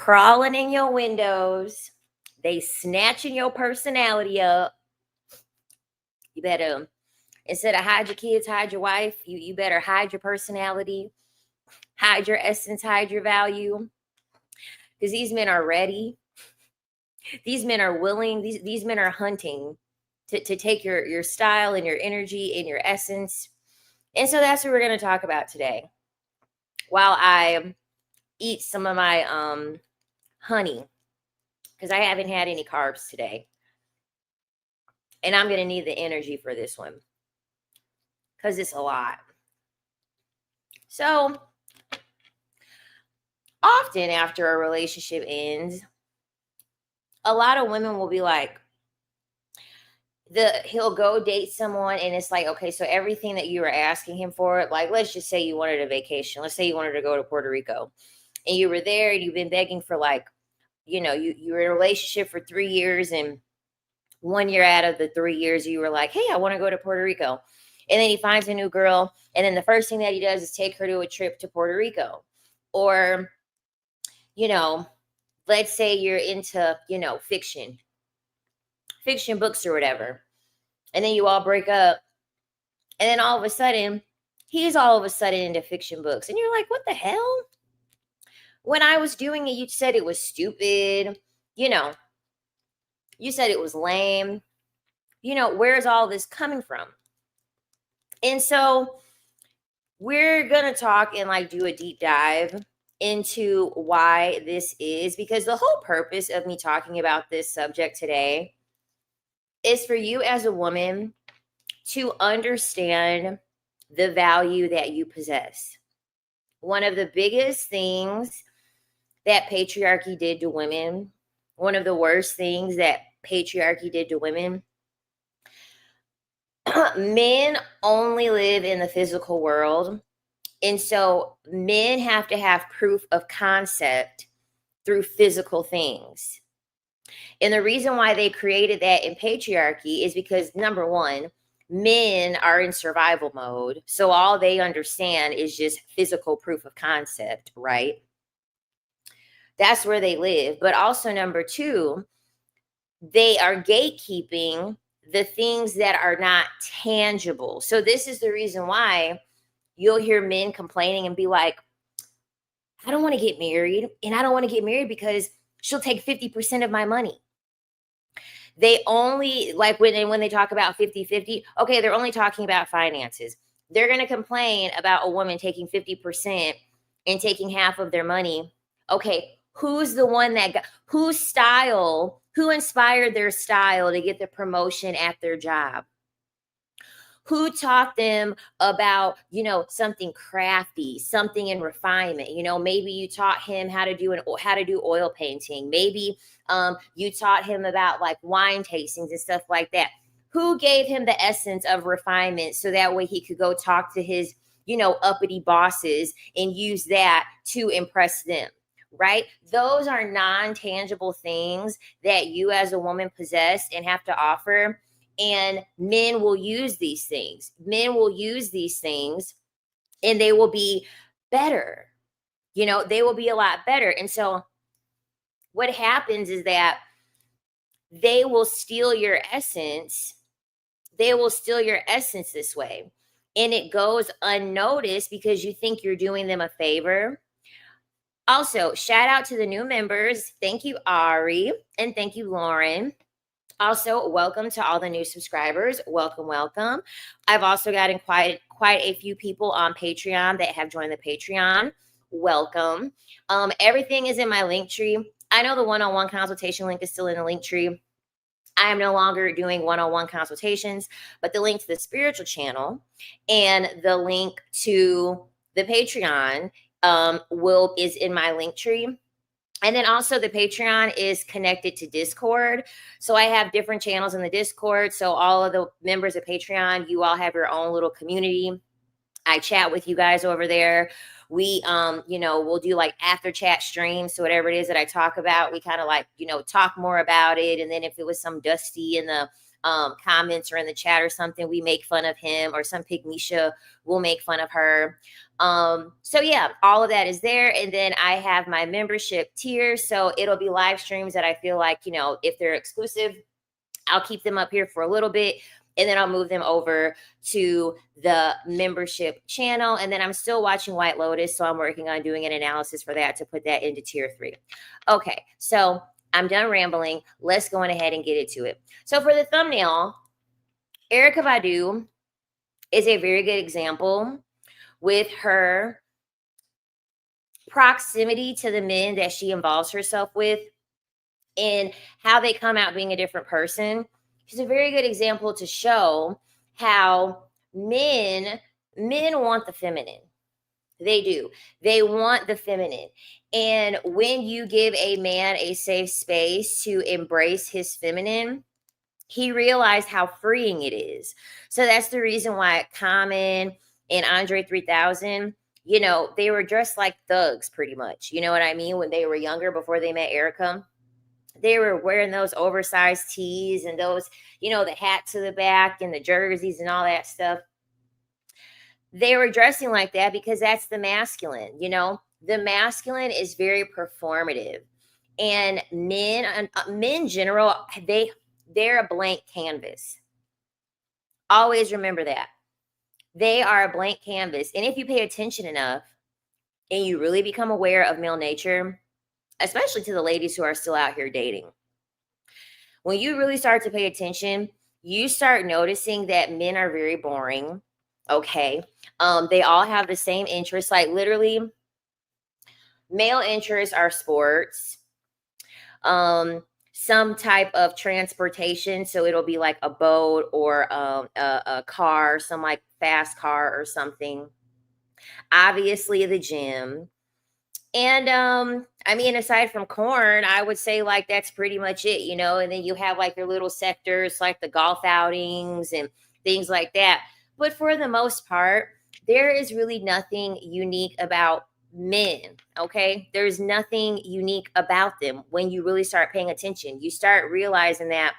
crawling in your windows. They snatching your personality up. You better, instead of hide your kids, hide your wife, you better hide your personality, hide your essence, hide your value. Because these men are ready. These men are willing. These men are hunting to take your style and your energy and your essence. And so that's what we're going to talk about today. While I eat some of my honey, because I haven't had any carbs today. And I'm going to need the energy for this one, because it's a lot. So often after a relationship ends, a lot of women will be like, he'll go date someone and it's like, okay, so everything that you were asking him for, like, let's just say you wanted a vacation. Let's say you wanted to go to Puerto Rico and you were there and you've been begging for, like, you know, you were in a relationship for 3 years, and 1 year out of the 3 years you were like, hey, I want to go to Puerto Rico. And then he finds a new girl, and then the first thing that he does is take her to a trip to Puerto Rico. Or, you know, let's say you're into, you know, fiction books or whatever. And then you all break up. And then all of a sudden, he's all of a sudden into fiction books. And you're like, what the hell? When I was doing it, you said it was stupid. You know, you said it was lame. You know, where's all this coming from? And so we're going to talk and like do a deep dive into why this is, because the whole purpose of me talking about this subject today is for you as a woman to understand the value that you possess. One of the biggest things that patriarchy did to women, one of the worst things that patriarchy did to women, men only live in the physical world. And so men have to have proof of concept through physical things. And the reason why they created that in patriarchy is because, number one, men are in survival mode. So all they understand is just physical proof of concept, right? That's where they live. But also, number two, they are gatekeeping the things that are not tangible. So this is the reason why you'll hear men complaining and be like, I don't want to get married. And I don't want to get married because she'll take 50% of my money. They only, like, when they talk about 50-50, okay, they're only talking about finances. They're going to complain about a woman taking 50% and taking half of their money. Okay, who's the one who inspired their style to get the promotion at their job? Who taught them about, you know, something crafty, something in refinement? You know, maybe you taught him how to do oil painting. Maybe you taught him about like wine tastings and stuff like that. Who gave him the essence of refinement so that way he could go talk to his, you know, uppity bosses and use that to impress them? Right? Those are non-tangible things that you as a woman possess and have to offer. And men will use these things. Men will use these things and they will be better. You know, they will be a lot better. And so what happens is that they will steal your essence. They will steal your essence this way. And it goes unnoticed because you think you're doing them a favor. Also, shout out to the new members. Thank you, Ari. And thank you, Lauren. Also, welcome to all the new subscribers. Welcome, welcome. I've also gotten quite a few people on Patreon that have joined the Patreon. Welcome. Everything is in my link tree. I know the one-on-one consultation link is still in the link tree. I am no longer doing one-on-one consultations, but the link to the spiritual channel and the link to the Patreon is in my link tree. And then also the Patreon is connected to Discord. So I have different channels in the Discord. So all of the members of Patreon, you all have your own little community. I chat with you guys over there. We, we'll do like after chat streams. So whatever it is that I talk about, we kind of like, talk more about it. And then if it was some Dusty in the comments or in the chat or something, we make fun of him, or some Pygmisha will make fun of her. So yeah, all of that is there. And then I have my membership tier. So it'll be live streams that I feel like, if they're exclusive, I'll keep them up here for a little bit, and then I'll move them over to the membership channel. And then I'm still watching White Lotus, so I'm working on doing an analysis for that to put that into tier 3. Okay, so I'm done rambling. Let's go on ahead and get into it. So for the thumbnail, Erykah Badu is a very good example with her proximity to the men that she involves herself with and how they come out being a different person. She's a very good example to show how men want the feminine. They do. They want the feminine. And when you give a man a safe space to embrace his feminine, he realized how freeing it is. So that's the reason why Common and Andre 3000, they were dressed like thugs pretty much. You know what I mean? When they were younger, before they met Erykah, they were wearing those oversized tees and those, the hat to the back and the jerseys and all that stuff. They were dressing like that because that's the masculine. The masculine is very performative, and men in general, they're a blank canvas. Always remember that. They are a blank canvas. And if you pay attention enough and you really become aware of male nature, especially to the ladies who are still out here dating, when you really start to pay attention, you start noticing that men are very boring. Okay. They all have the same interests. Like literally, male interests are sports, some type of transportation. So it'll be like a boat or a car, some like fast car or something. Obviously, the gym. And I mean, aside from corn, I would say like that's pretty much it, and then you have like your little sectors like the golf outings and things like that. But for the most part, there is really nothing unique about men. Okay. There's nothing unique about them. When you really start paying attention, you start realizing that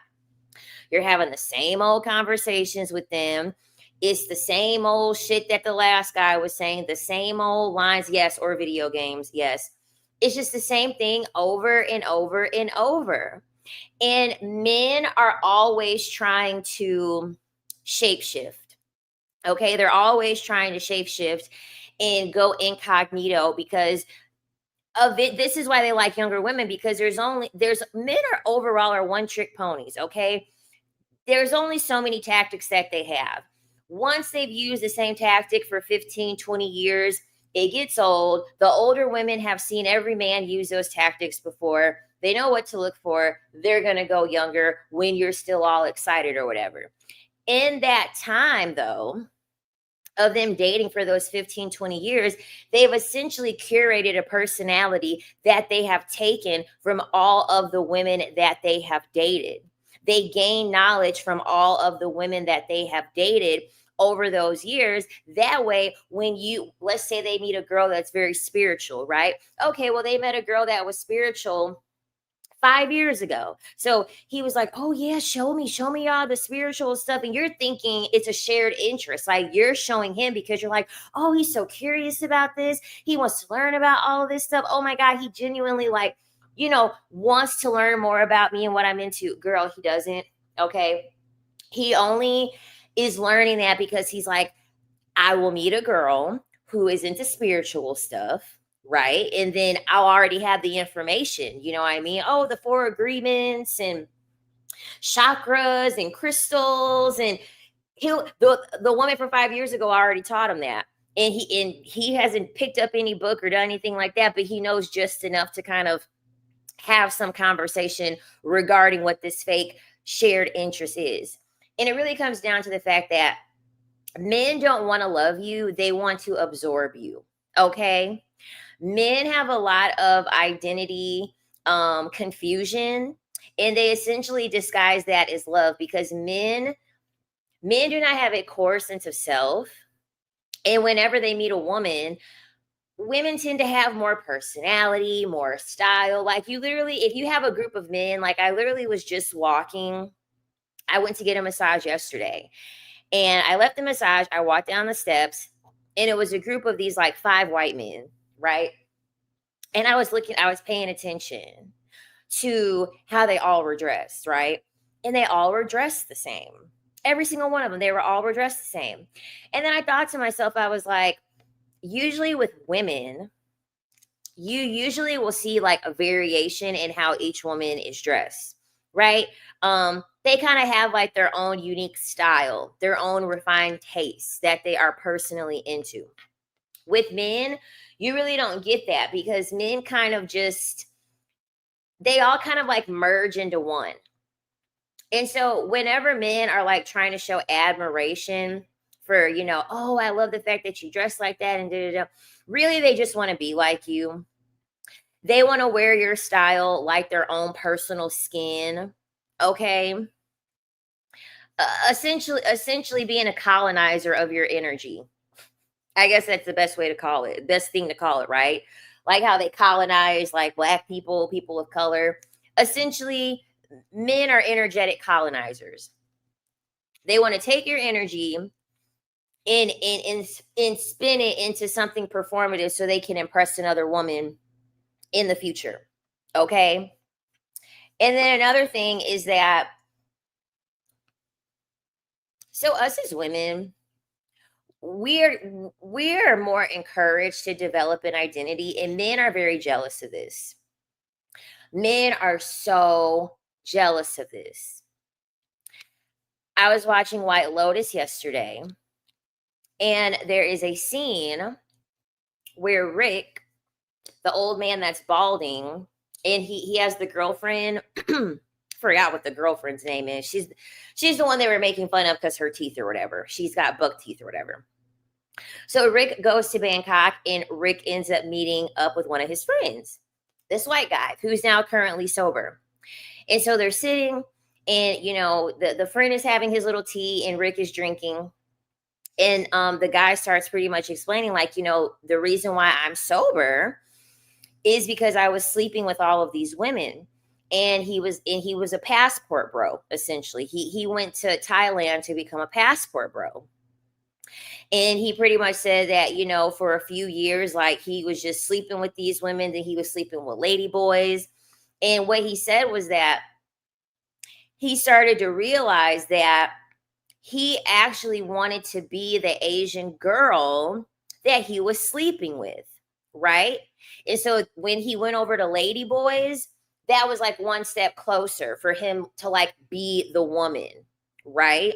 you're having the same old conversations with them. It's the same old shit that the last guy was saying, the same old lines, yes, or video games, yes. It's just the same thing over and over and over. And men are always trying to shapeshift. Okay, they're always trying to shapeshift and go incognito because of it. This is why they like younger women, because there's men are overall are one trick ponies. Okay, there's only so many tactics that they have. Once they've used the same tactic for 15, 20 years, it gets old. The older women have seen every man use those tactics before. They know what to look for. They're going to go younger when you're still all excited or whatever. In that time, though, of them dating for those 15, 20 years, they've essentially curated a personality that they have taken from all of the women that they have dated. They gain knowledge from all of the women that they have dated over those years. That way, when let's say they meet a girl that's very spiritual, right? Okay, well, they met a girl that was spiritual 5 years ago. So he was like, oh yeah, show me all the spiritual stuff. And you're thinking it's a shared interest. Like you're showing him because you're like, oh, he's so curious about this. He wants to learn about all of this stuff. Oh my God, he genuinely wants to learn more about me and what I'm into. Girl, he doesn't. Okay. He only is learning that because he's like, I will meet a girl who is into spiritual stuff, right? And then I'll already have the information, you know what I mean? Oh, the 4 agreements and chakras and crystals. And the woman from 5 years ago already taught him that. And he hasn't picked up any book or done anything like that, but he knows just enough to kind of have some conversation regarding what this fake shared interest is. And it really comes down to the fact that men don't want to love you. They want to absorb you. Okay. Men have a lot of identity confusion, and they essentially disguise that as love because men do not have a core sense of self. And whenever they meet a woman, women tend to have more personality, more style. Like if you have a group of men, like I literally was just walking. I went to get a massage yesterday and I left the massage. I walked down the steps And it was a group of these like 5 white men, right? And I was paying attention to how they all were dressed, right? And they all were dressed the same. Every single one of them, they were all were dressed the same. And then I thought to myself, I was like, usually with women, you usually will see like a variation in how each woman is dressed, right? They kind of have like their own unique style, their own refined tastes that they are personally into. With men, you really don't get that because men kind of just, they all kind of like merge into one. And so whenever men are like trying to show admiration for, oh, I love the fact that you dress like that and da da da, really they just want to be like you. They want to wear your style like their own personal skin. Okay. Essentially being a colonizer of your energy. I guess that's the best way to call it. Best thing to call it, right? Like how they colonize like Black people, people of color. Essentially, men are energetic colonizers. They want to take your energy and spin it into something performative so they can impress another woman in the future. Okay? And then another thing is that, so us as women, we're more encouraged to develop an identity, and men are very jealous of this. Men are so jealous of this. I was watching White Lotus yesterday, and there is a scene where Rick, the old man that's balding, and he has the girlfriend. Forgot what the girlfriend's name is. She's the one they were making fun of because her teeth or whatever. She's got buck teeth or whatever. So Rick goes to Bangkok, and Rick ends up meeting up with one of his friends, this white guy who's now currently sober. And so they're sitting, and the friend is having his little tea, and Rick is drinking. And the guy starts pretty much explaining, like, the reason why I'm sober is because I was sleeping with all of these women. And he was a passport bro, essentially. He went to Thailand to become a passport bro. And he pretty much said that, for a few years, like he was just sleeping with these women, then he was sleeping with lady boys. And what he said was that he started to realize that he actually wanted to be the Asian girl that he was sleeping with, right? And so when he went over to lady boys, that was like one step closer for him to like be the woman, right?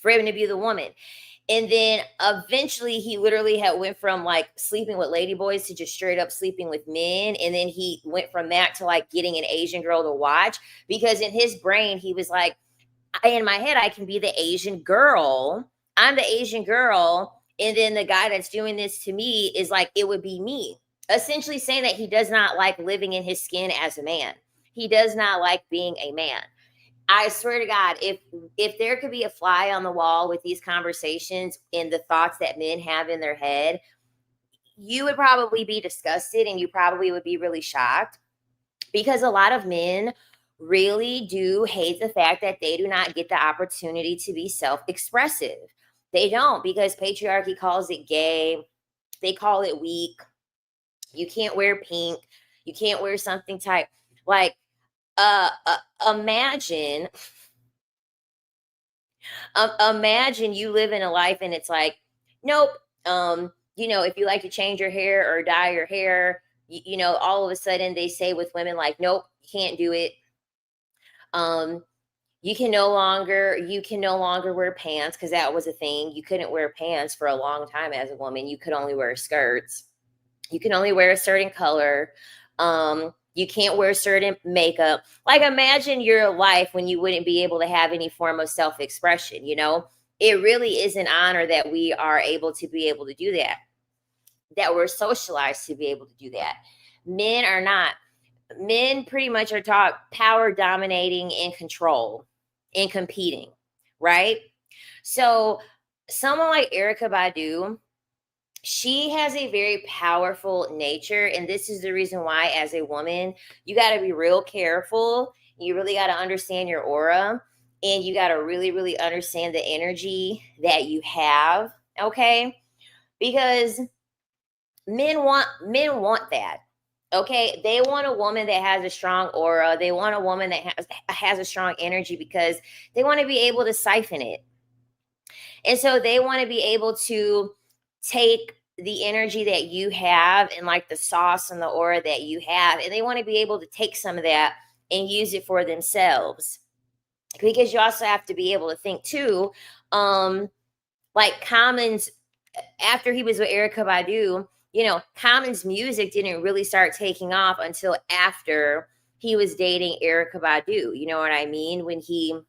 For him to be the woman. And then eventually he literally had went from like sleeping with lady boys to just straight up sleeping with men. And then he went from that to like getting an Asian girl to watch, because in his brain, he was like, in my head, I can be the Asian girl. I'm the Asian girl. And then the guy that's doing this to me is like, it would be me. Essentially saying that he does not like living in his skin as a man. He does not like being a man. I swear to God, if there could be a fly on the wall with these conversations and the thoughts that men have in their head, you would probably be disgusted and you probably would be really shocked, because a lot of men really do hate the fact that they do not get the opportunity to be self-expressive. They don't, because patriarchy calls it gay. They call it weak. You can't wear pink. You can't wear something tight. Like, imagine you live in a life and it's like, nope. If you like to change your hair or dye your hair, all of a sudden they say with women like, nope, you can't do it. You can no longer wear pants, because that was a thing. You couldn't wear pants for a long time as a woman. You could only wear skirts. You can only wear a certain color. You can't wear certain makeup. Like, imagine your life when you wouldn't be able to have any form of self-expression. It really is an honor that we are able to do that we're socialized to be able to do that. Men are not. Men pretty much are taught power, dominating, and control, and competing, right? So someone like Erykah Badu, she has a very powerful nature. And this is the reason why, as a woman, you got to be real careful. You really got to understand your aura, and you got to really, really understand the energy that you have. Okay. because men want that. Okay, they want a woman that has a strong aura. They want a woman that has a strong energy because they want to be able to siphon it. And so they want to be able to take the energy that you have and like the sauce and the aura that you have, and they want to be able to take some of that and use it for themselves. Because you also have to be able to think too, like Common's, after he was with Erica Badu, Common's music didn't really start taking off until after he was dating Erica Badu. You know what I mean? When he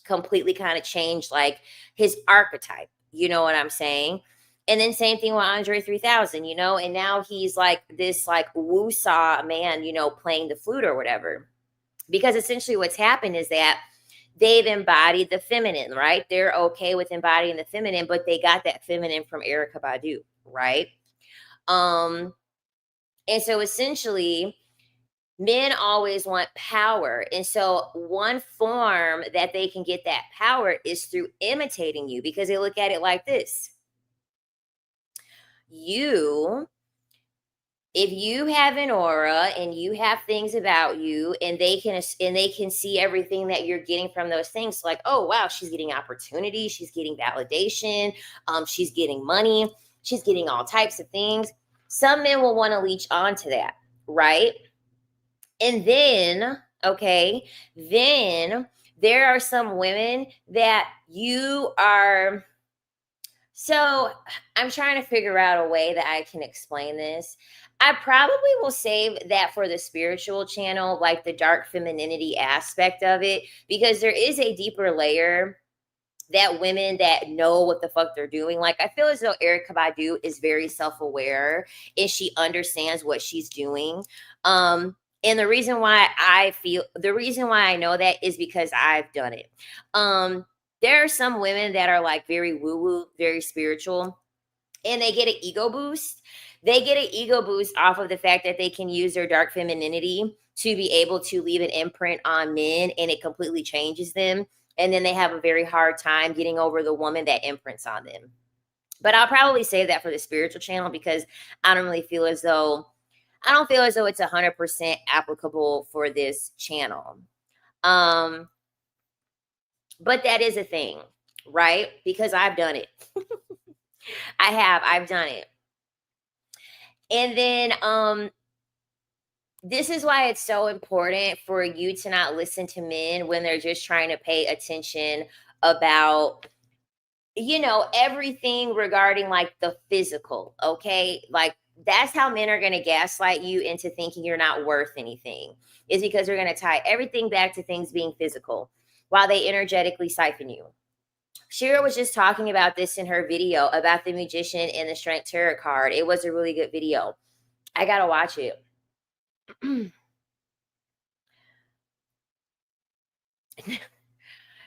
completely kind of changed like his archetype. You know what I'm saying? And then same thing with Andre 3000, and now he's like this like woo-saw man, playing the flute or whatever. Because essentially what's happened is that they've embodied the feminine, right? They're okay with embodying the feminine, but they got that feminine from Erica Badu, right? And so essentially, men always want power. And so one form that they can get that power is through imitating you, because they look at it like this. If you have an aura and you have things about you, and they can see everything that you're getting from those things, like, oh wow, she's getting opportunity, she's getting validation, she's getting money, she's getting all types of things. Some men will want to leech onto that, right? And then there are some women that you are. So I'm trying to figure out a way that I can explain this. I probably will save that for the spiritual channel, like the dark femininity aspect of it, because there is a deeper layer that women that know what the fuck they're doing. Like, I feel as though Erykah Badu is very self-aware and she understands what she's doing. And the reason why I know that is because I've done it. There are some women that are like very woo-woo, very spiritual, and they get an ego boost. They get an ego boost off of the fact that they can use their dark femininity to be able to leave an imprint on men, and it completely changes them. And then they have a very hard time getting over the woman that imprints on them. But I'll probably save that for the spiritual channel, because I don't feel as though it's 100% applicable for this channel. But that is a thing, right? Because I've done it. I've done it. And then this is why it's so important for you to not listen to men when they're just trying to pay attention about, everything regarding like the physical, okay? Like, that's how men are going to gaslight you into thinking you're not worth anything, is because they're going to tie everything back to things being physical while they energetically siphon you. Shira was just talking about this in her video about the Magician and the Strength Tarot card. It was a really good video. I got to watch it.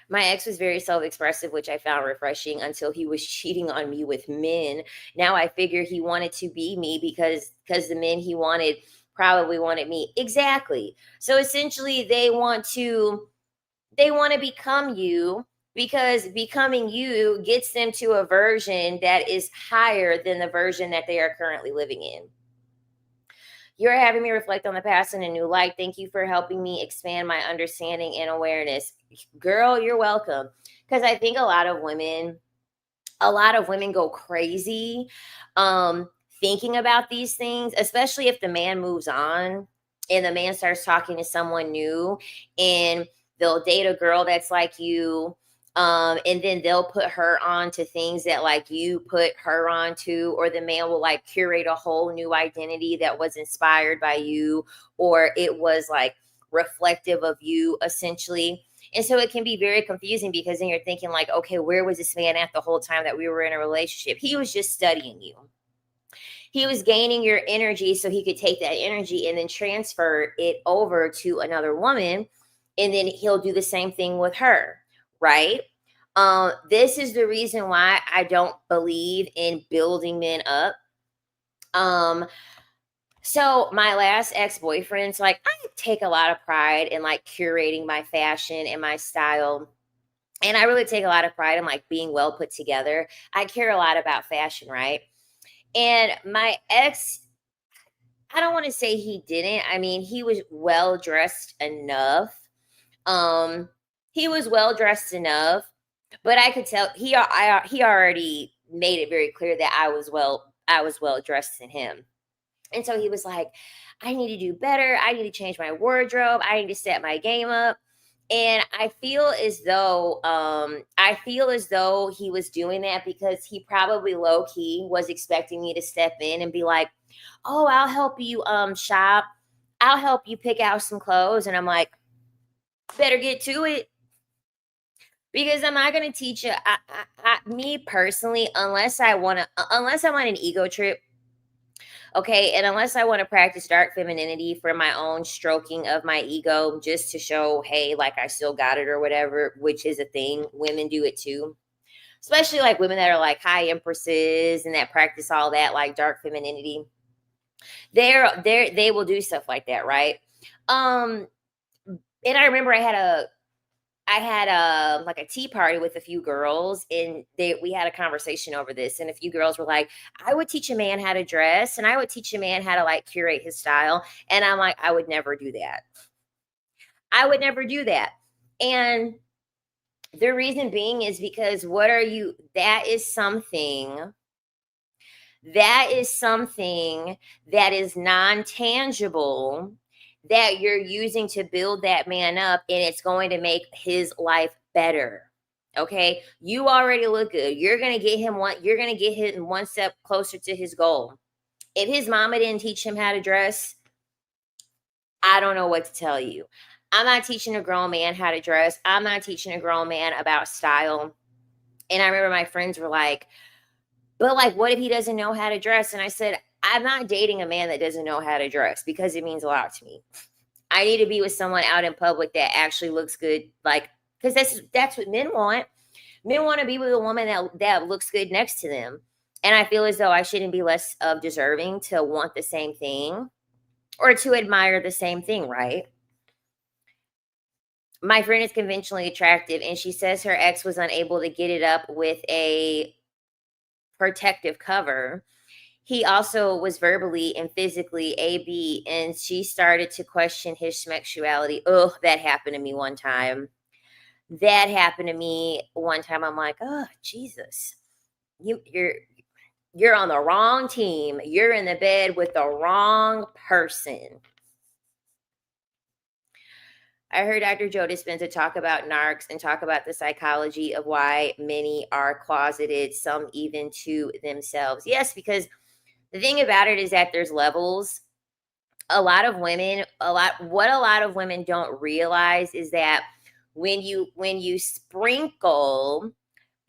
My ex was very self-expressive, which I found refreshing, until he was cheating on me with men. Now I figure he wanted to be me because the men he wanted probably wanted me. Exactly. So essentially they want to become you, because becoming you gets them to a version that is higher than the version that they are currently living in. You're having me reflect on the past in a new light. Thank you for helping me expand my understanding and awareness. Girl, you're welcome. Because I think a lot of women go crazy thinking about these things, especially if the man moves on and the man starts talking to someone new, and they'll date a girl that's like you. And then they'll put her on to things that like you put her on to, or the man will like curate a whole new identity that was inspired by you, or it was like reflective of you, essentially. And so it can be very confusing, because then you're thinking like, okay, where was this man at the whole time that we were in a relationship? He was just studying you. He was gaining your energy so he could take that energy and then transfer it over to another woman. And then he'll do the same thing with her. Right? This is the reason why I don't believe in building men up. So my last ex-boyfriend's like, I take a lot of pride in like curating my fashion and my style. And I really take a lot of pride in like being well put together. I care a lot about fashion, right? And my ex, I don't want to say he didn't. I mean, he was well dressed enough. Um, he was well dressed enough, but I could tell he already made it very clear that I was well dressed than him. And so he was like, I need to do better. I need to change my wardrobe. I need to set my game up. And I feel as though he was doing that because he probably low key was expecting me to step in and be like, "Oh, I'll help you shop. I'll help you pick out some clothes." And I'm like, "Better get to it." Because I'm not going to teach you. Me personally, unless I want an ego trip, okay, and unless I want to practice dark femininity for my own stroking of my ego, just to show, hey, like I still got it or whatever, which is a thing. Women do it too, especially like women that are like high empresses and that practice all that like dark femininity. They will do stuff like that, right? Um, and I remember I had a like a tea party with a few girls, and we had a conversation over this, and a few girls were like, I would teach a man how to dress, and I would teach a man how to like curate his style. And I'm like, I would never do that. I would never do that. And the reason being is because that is something that is non-tangible that you're using to build that man up, and it's going to make his life better. Okay, you already look good. You're going to get him one step closer to his goal. If his mama didn't teach him how to dress, I don't know what to tell you. I'm not teaching a grown man how to dress. I'm not teaching a grown man about style. And I remember my friends were like, but like, what if he doesn't know how to dress? And I said, I'm not dating a man that doesn't know how to dress because it means a lot to me. I need to be with someone out in public that actually looks good, like, because that's what men want. Men want to be with a woman that looks good next to them. And I feel as though I shouldn't be less of deserving to want the same thing or to admire the same thing, right? My friend is conventionally attractive, and she says her ex was unable to get it up with a protective cover. He also was verbally and physically AB, and she started to question his sexuality. Oh, that happened to me one time. I'm like, oh Jesus, you're on the wrong team. You're in the bed with the wrong person. I heard Dr. Joe Dispenza talk about narcs and talk about the psychology of why many are closeted, some even to themselves. Yes, because the thing about it is that there's levels. What a lot of women don't realize is that when you sprinkle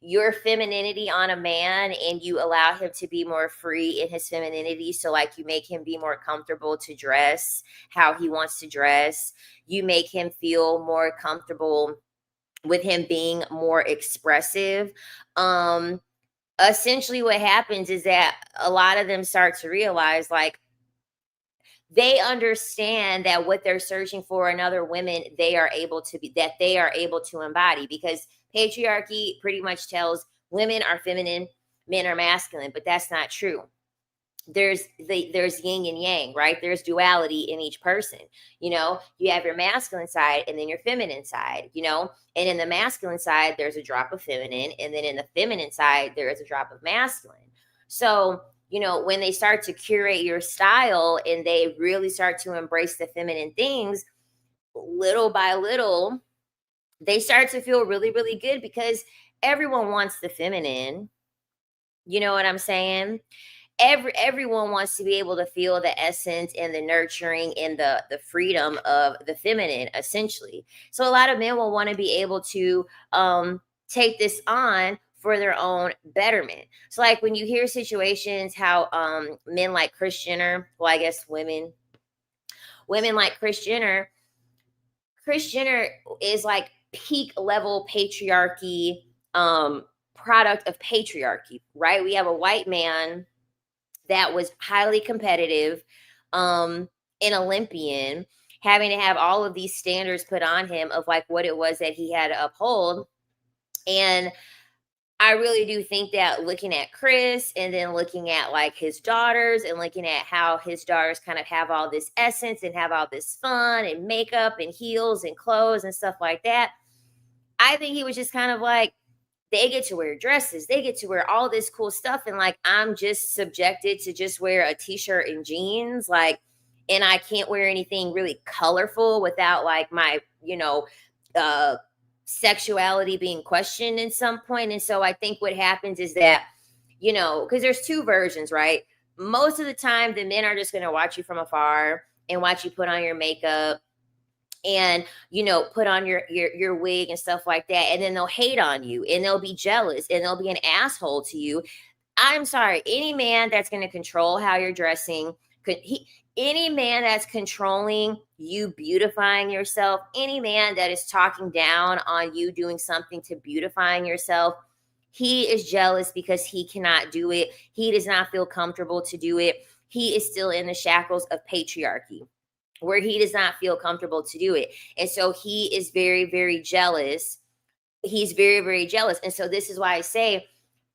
your femininity on a man and you allow him to be more free in his femininity, so like you make him be more comfortable to dress how he wants to dress, you make him feel more comfortable with him being more expressive. um Essentially what happens is that a lot of them start to realize like they understand that what they're searching for in other women, they are able to embody, because patriarchy pretty much tells women are feminine, men are masculine, but that's not true. There's yin and yang, right? There's duality in each person. You have your masculine side and then your feminine side, and in the masculine side there's a drop of feminine, and then in the feminine side there is a drop of masculine. So when they start to curate your style and they really start to embrace the feminine things, little by little they start to feel really really good, because everyone wants the feminine. You know what I'm saying? Everyone wants to be able to feel the essence and the nurturing and the freedom of the feminine, essentially. So a lot of men will want to be able to take this on for their own betterment. So like when you hear situations how men like Kris Jenner, well I guess women like Kris Jenner is like peak level patriarchy, product of patriarchy, right? We have a white man that was highly competitive, um, an Olympian, having to have all of these standards put on him of like what it was that he had to uphold. And I really do think that looking at Chris and then looking at like his daughters and looking at how his daughters kind of have all this essence and have all this fun and makeup and heels and clothes and stuff like that. I think he was just kind of like, they get to wear dresses, they get to wear all this cool stuff. And like, I'm just subjected to just wear a t-shirt and jeans. Like, and I can't wear anything really colorful without like my, uh, sexuality being questioned at some point. And so I think what happens is that, because there's two versions, right? Most of the time, the men are just going to watch you from afar and watch you put on your makeup and put on your wig and stuff like that, and then they'll hate on you and they'll be jealous and they'll be an asshole to you. I'm sorry, any man that's going to control how you're dressing, any man that's controlling you beautifying yourself, any man that is talking down on you doing something to beautifying yourself, he is jealous because he cannot do it. He does not feel comfortable to do it. He is still in the shackles of patriarchy, where he does not feel comfortable to do it. And so he is very, very jealous. He's very, very jealous. And so this is why I say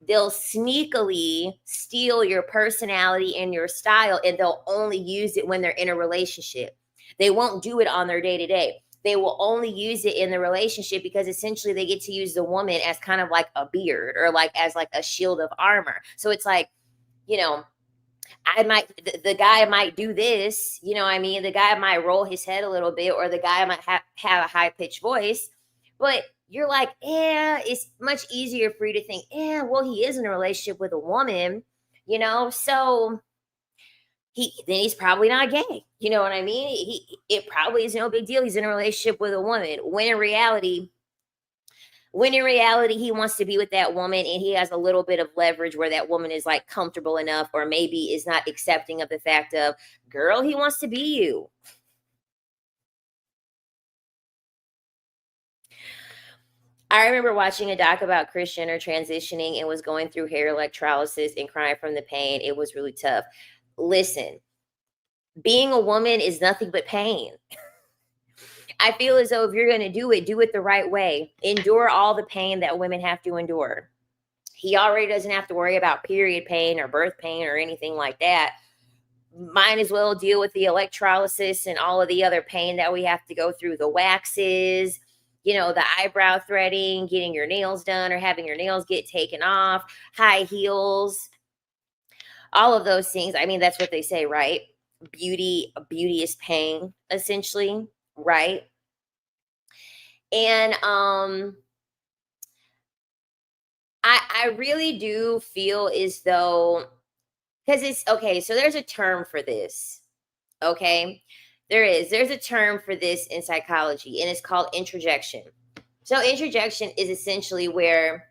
they'll sneakily steal your personality and your style, and they'll only use it when they're in a relationship. They won't do it on their day-to-day. They will only use it in the relationship because essentially they get to use the woman as kind of like a beard or like as like a shield of armor. So it's like, the guy might do this, the guy might roll his head a little bit, or the guy might have a high pitched voice, but you're like, it's much easier for you to think, well, he is in a relationship with a woman, so he's probably not gay. You know what I mean? It probably is no big deal. He's in a relationship with a woman, when in reality, he wants to be with that woman and he has a little bit of leverage where that woman is like comfortable enough, or maybe is not accepting of the fact of, girl, he wants to be you. I remember watching a doc about Kris Jenner transitioning and was going through hair electrolysis and crying from the pain. It was really tough. Listen, being a woman is nothing but pain. I feel as though if you're going to do it the right way. Endure all the pain that women have to endure. He already doesn't have to worry about period pain or birth pain or anything like that. Might as well deal with the electrolysis and all of the other pain that we have to go through. The waxes, the eyebrow threading, getting your nails done or having your nails get taken off, high heels, all of those things. I mean, that's what they say, right? Beauty is pain, essentially, right? And I really do feel as though, because it's okay, so there's a term for this. Okay, there's a term for this in psychology, and it's called introjection. So introjection is essentially where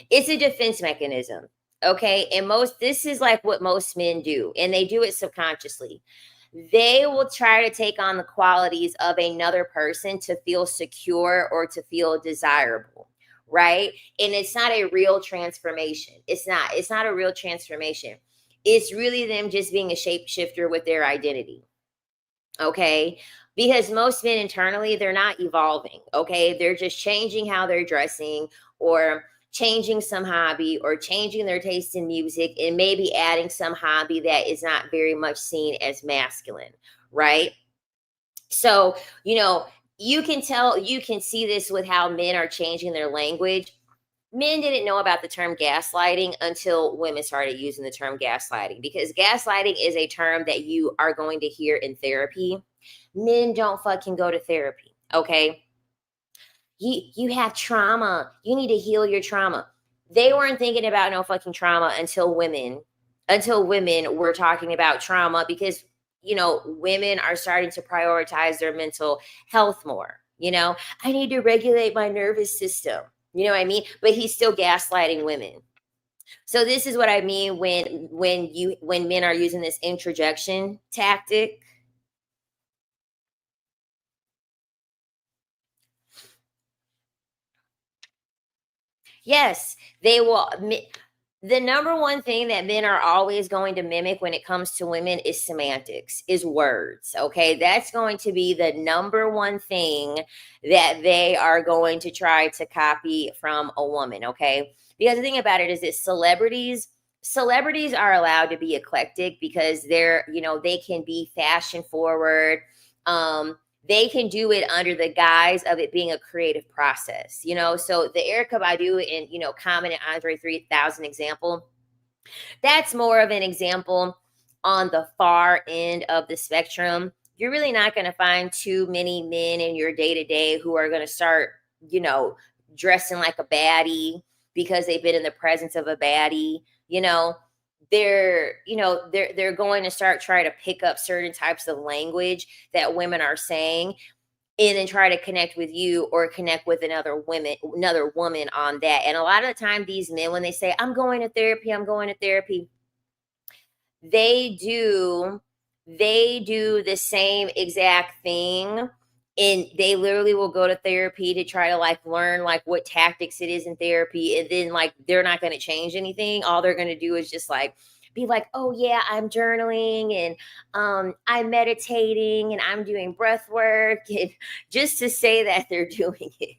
it's a defense mechanism. Okay, and this is like what most men do, and they do it subconsciously. They will try to take on the qualities of another person to feel secure or to feel desirable, right? And it's not a real transformation. It's not a real transformation. It's really them just being a shapeshifter with their identity. Okay, because most men internally, they're not evolving. Okay, they're just changing how they're dressing, or changing some hobby, or changing their taste in music, and maybe adding some hobby that is not very much seen as masculine, right? So, you can see this with how men are changing their language. Men didn't know about the term gaslighting until women started using the term gaslighting, because gaslighting is a term that you are going to hear in therapy. Men don't fucking go to therapy, okay? You have trauma. You need to heal your trauma. They weren't thinking about no fucking trauma until women were talking about trauma, because women are starting to prioritize their mental health more. I need to regulate my nervous system. You know what I mean? But he's still gaslighting women. So this is what I mean when men are using this introjection tactic. Yes, they will. The number one thing that men are always going to mimic when it comes to women is semantics, is words. Okay, that's going to be the number one thing that they are going to try to copy from a woman. Okay, Because the thing about it is that celebrities are allowed to be eclectic because they're, they can be fashion forward. They can do it under the guise of it being a creative process, So the Erica Badu and, Common and Andre 3000 example, that's more of an example on the far end of the spectrum. You're really not going to find too many men in your day to day who are going to start, dressing like a baddie because they've been in the presence of a baddie. They're going to start trying to pick up certain types of language that women are saying and then try to connect with you or connect with another woman on that. And a lot of the time, these men, when they say, I'm going to therapy, they do the same exact thing. And they literally will go to therapy to try to learn what tactics it is in therapy. And then they're not going to change anything. All they're going to do is just be like, oh yeah, I'm journaling and I'm meditating and I'm doing breath work, and just to say that they're doing it.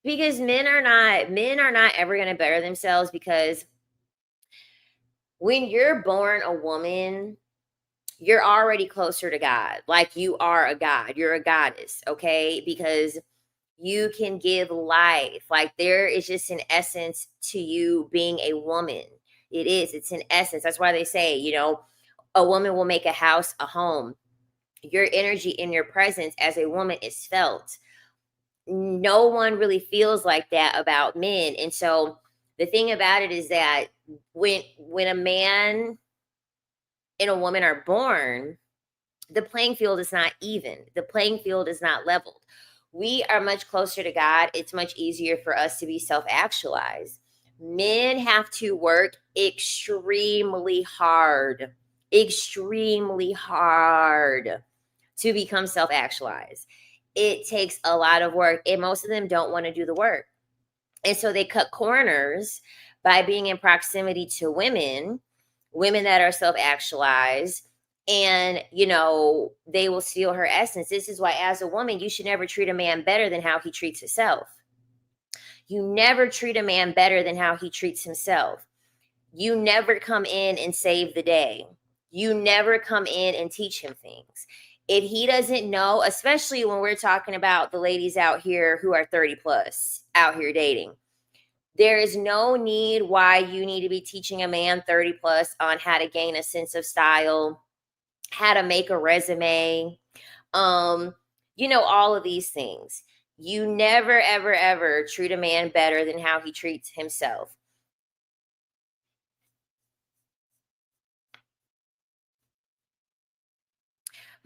Because men are not ever going to better themselves, because when you're born a woman, you're already closer to God. You are a god, you're a goddess, okay? Because you can give life. There is just an essence to you being a woman. It's an essence. That's why they say, a woman will make a house a home. Your energy and your presence as a woman is felt. No one really feels like that about men. And so the thing about it is that when a man and a woman are born, the playing field is not even. The playing field is not leveled. We are much closer to God. It's much easier for us to be self-actualized. Men have to work extremely hard to become self-actualized. It takes a lot of work, and most of them don't want to do the work. And so they cut corners by being in proximity to women that are self-actualized, and they will steal her essence. This is why, as a woman, you should never treat a man better than how he treats himself. You never treat a man better than how he treats himself. You never come in and save the day. You never come in and teach him things. If he doesn't know, especially when we're talking about the ladies out here who are 30 plus out here dating, there is no need why you need to be teaching a man 30 plus on how to gain a sense of style, how to make a resume, all of these things. You never, ever, ever treat a man better than how he treats himself.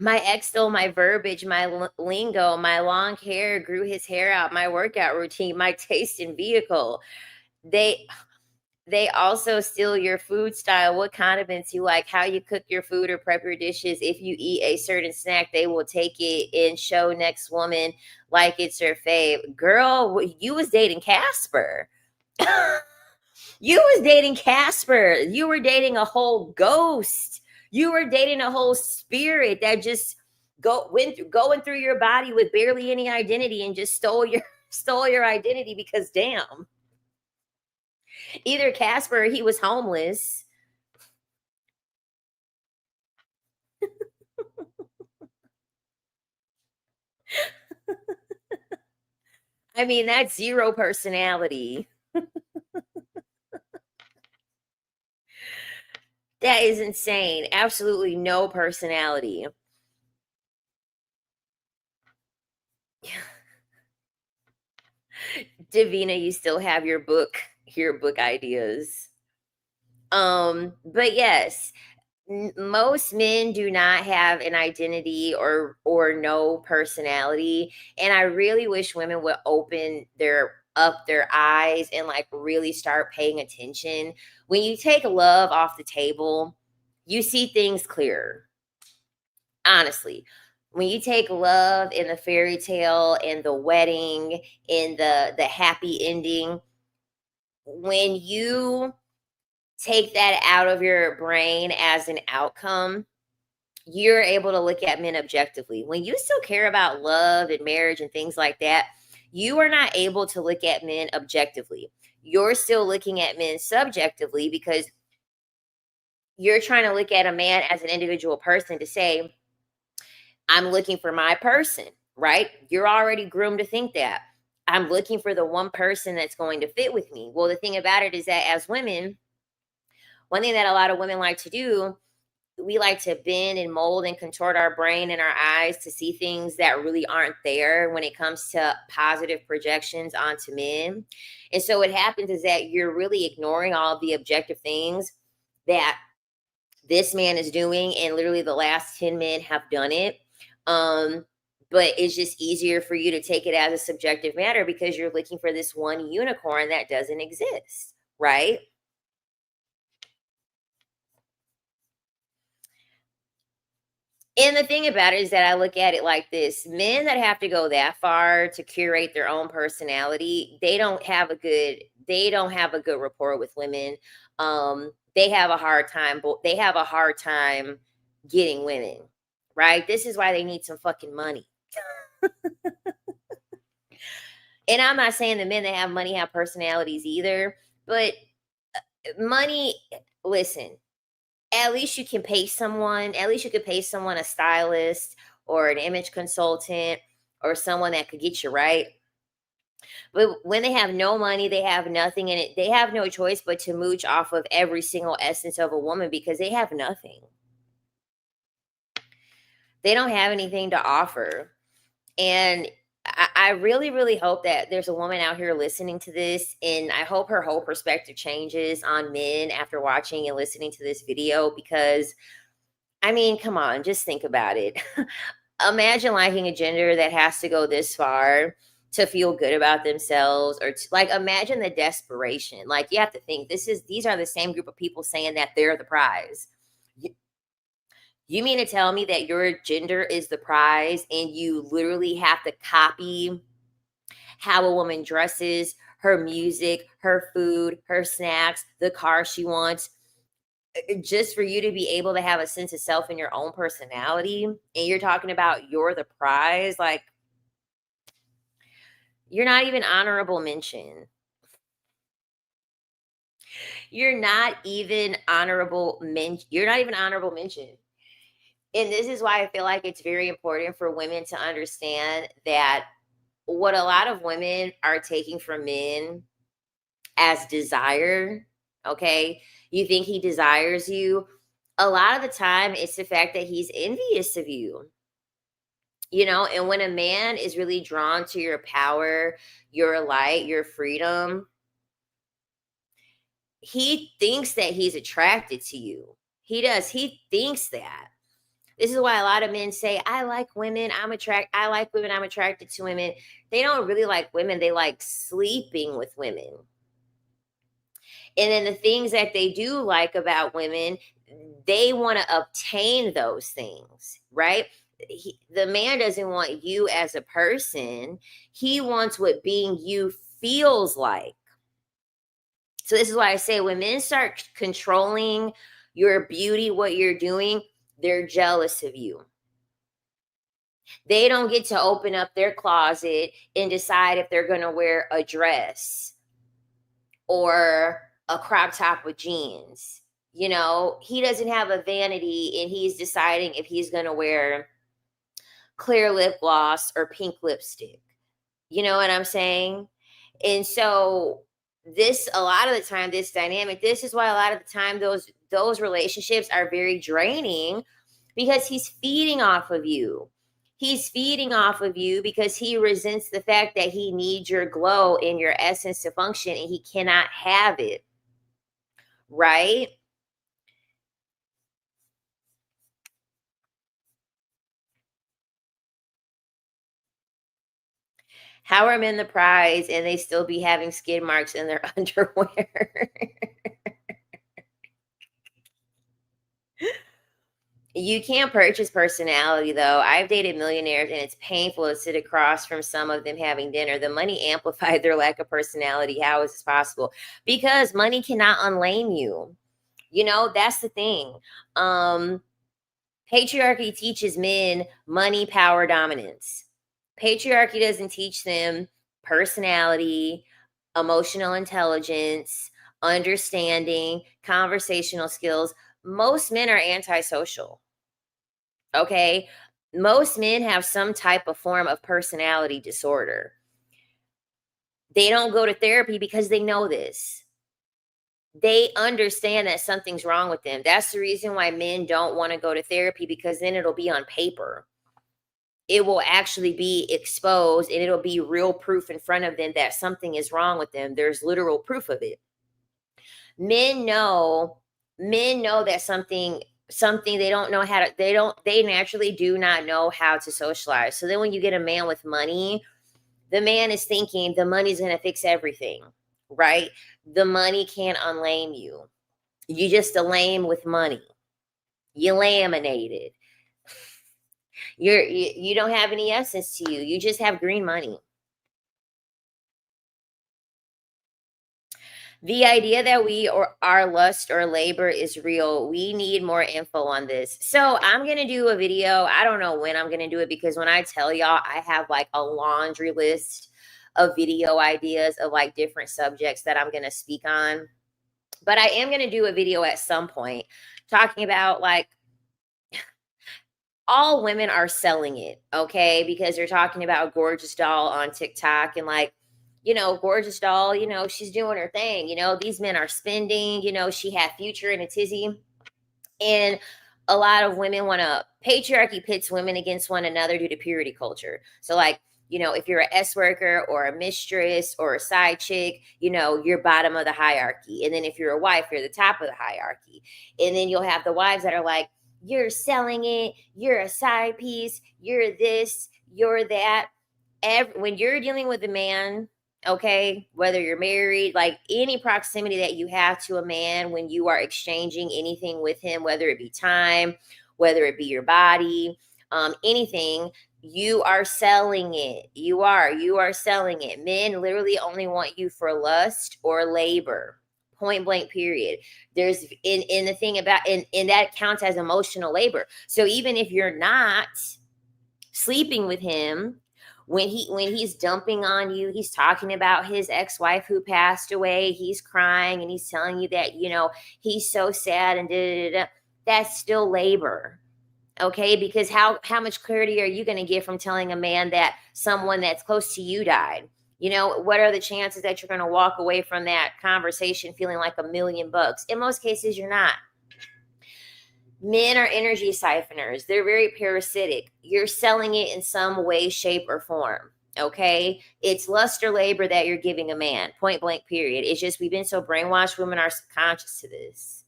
My ex stole my verbiage, my lingo, my long hair, grew his hair out, my workout routine, my taste in vehicle. They also steal your food style, what condiments you like, how you cook your food or prep your dishes. If you eat a certain snack, they will take it and show next woman like it's your fave. Girl, you was dating Casper. You was dating Casper. You were dating a whole ghost. You were dating a whole spirit that just going through your body with barely any identity and just stole your identity, because damn. Either Casper, he was homeless. I mean, that's zero personality. That is insane. Absolutely no personality. Davina, you still have your book ideas. But yes, most men do not have an identity or no personality, and I really wish women would open their eyes and really start paying attention. When you take love off the table, you see things clearer. Honestly, when you take love in the fairy tale and the wedding and the happy ending, when you take that out of your brain as an outcome, you're able to look at men objectively. When you still care about love and marriage and things like that, you are not able to look at men objectively. You're still looking at men subjectively because you're trying to look at a man as an individual person to say, I'm looking for my person, right? You're already groomed to think that. I'm looking for the one person that's going to fit with me. Well, the thing about it is that as women, one thing that a lot of women like to do, we like to bend and mold and contort our brain and our eyes to see things that really aren't there when it comes to positive projections onto men. And so what happens is that you're really ignoring all of the objective things that this man is doing, and literally the last 10 men have done it. Um, but it's just easier for you to take it as a subjective matter because you're looking for this one unicorn that doesn't exist, right? And the thing about it is that I look at it like this: men that have to go that far to curate their own personality, they don't have a good rapport with women. They have a hard time, they have a hard time getting women, right? This is why they need some fucking money. And I'm not saying the men that have money have personalities either, but money, listen, at least you can pay someone, at least you could pay someone, a stylist or an image consultant or someone that could get you right. But when they have no money, they have nothing in it. They have no choice but to mooch off of every single essence of a woman because they have nothing. They don't have anything to offer. And I really, really hope that there's a woman out here listening to this, and I hope her whole perspective changes on men after watching and listening to this video. Because, I mean, come on, just think about it. Imagine liking a gender that has to go this far to feel good about themselves, or like, imagine the desperation. Like, you have to think these are the same group of people saying that they're the prize. You mean to tell me that your gender is the prize and you literally have to copy how a woman dresses, her music, her food, her snacks, the car she wants, just for you to be able to have a sense of self in your own personality? And you're talking about you're the prize? Like, you're not even honorable mention. You're not even honorable mention. And this is why I feel like it's very important for women to understand that what a lot of women are taking from men as desire, okay? You think he desires you. A lot of the time, it's the fact that he's envious of you. And when a man is really drawn to your power, your light, your freedom, he thinks that he's attracted to you. He does. He thinks that. This is why a lot of men say, I like women, I'm attracted to women. They don't really like women. They like sleeping with women. And then the things that they do like about women, they want to obtain those things, right? The man doesn't want you as a person. He wants what being you feels like. So this is why I say when men start controlling your beauty, what you're doing, they're jealous of you. They don't get to open up their closet and decide if they're going to wear a dress or a crop top with jeans. He doesn't have a vanity and he's deciding if he's going to wear clear lip gloss or pink lipstick. You know what I'm saying? And so a lot of the time, this dynamic, this is why a lot of the time those relationships are very draining, because he's feeding off of you. He's feeding off of you because he resents the fact that he needs your glow and your essence to function, and he cannot have it. Right? How are men the prize and they still be having skid marks in their underwear? You can't purchase personality, though. I've dated millionaires, and it's painful to sit across from some of them having dinner. The money amplified their lack of personality. How is this possible? Because money cannot unlame you. That's the thing. Patriarchy teaches men money, power, dominance. Patriarchy doesn't teach them personality, emotional intelligence, understanding, conversational skills. Most men are antisocial. Okay? Most men have some type of form of personality disorder. They don't go to therapy because they know this. They understand that something's wrong with them. That's the reason why men don't want to go to therapy, because then it'll be on paper. It will actually be exposed and it'll be real proof in front of them that something is wrong with them. There's literal proof of it. Men know that something they don't know how to, they naturally do not know how to socialize. So then when you get a man with money, the man is thinking the money's going to fix everything, right? The money can't unlame you. You just a lame with money. You laminated. You don't have any essence to you. You just have green money. The idea that we or our lust or labor is real, we need more info on this. So I'm going to do a video. I don't know when I'm going to do it, because when I tell y'all, I have like a laundry list of video ideas of like different subjects that I'm going to speak on. But I am going to do a video at some point talking about like, all women are selling it, okay? Because they're talking about Gorgeous Doll on TikTok and like, Gorgeous Doll, she's doing her thing. These men are spending, she had Future in a tizzy. And a lot of women want to, patriarchy pits women against one another due to purity culture. So like, if you're a S worker or a mistress or a side chick, you're bottom of the hierarchy. And then if you're a wife, you're the top of the hierarchy. And then you'll have the wives that are like, you're selling it, you're a side piece, you're this, you're that. When you're dealing with a man, okay, whether you're married, like any proximity that you have to a man, when you are exchanging anything with him, whether it be time, whether it be your body, anything, you are selling it. You are selling it. Men literally only want you for lust or labor. Point blank, period. There's in the thing about, and that counts as emotional labor. So even if you're not sleeping with him, when he's dumping on you, he's talking about his ex-wife who passed away, he's crying and he's telling you that, he's so sad and that's still labor. Okay, because how much clarity are you going to get from telling a man that someone that's close to you died? What are the chances that you're going to walk away from that conversation feeling like $1,000,000? In most cases, you're not. Men are energy siphoners. They're very parasitic. You're selling it in some way, shape, or form. Okay? It's lust or labor that you're giving a man. Point blank, period. It's just we've been so brainwashed, women are subconscious to this.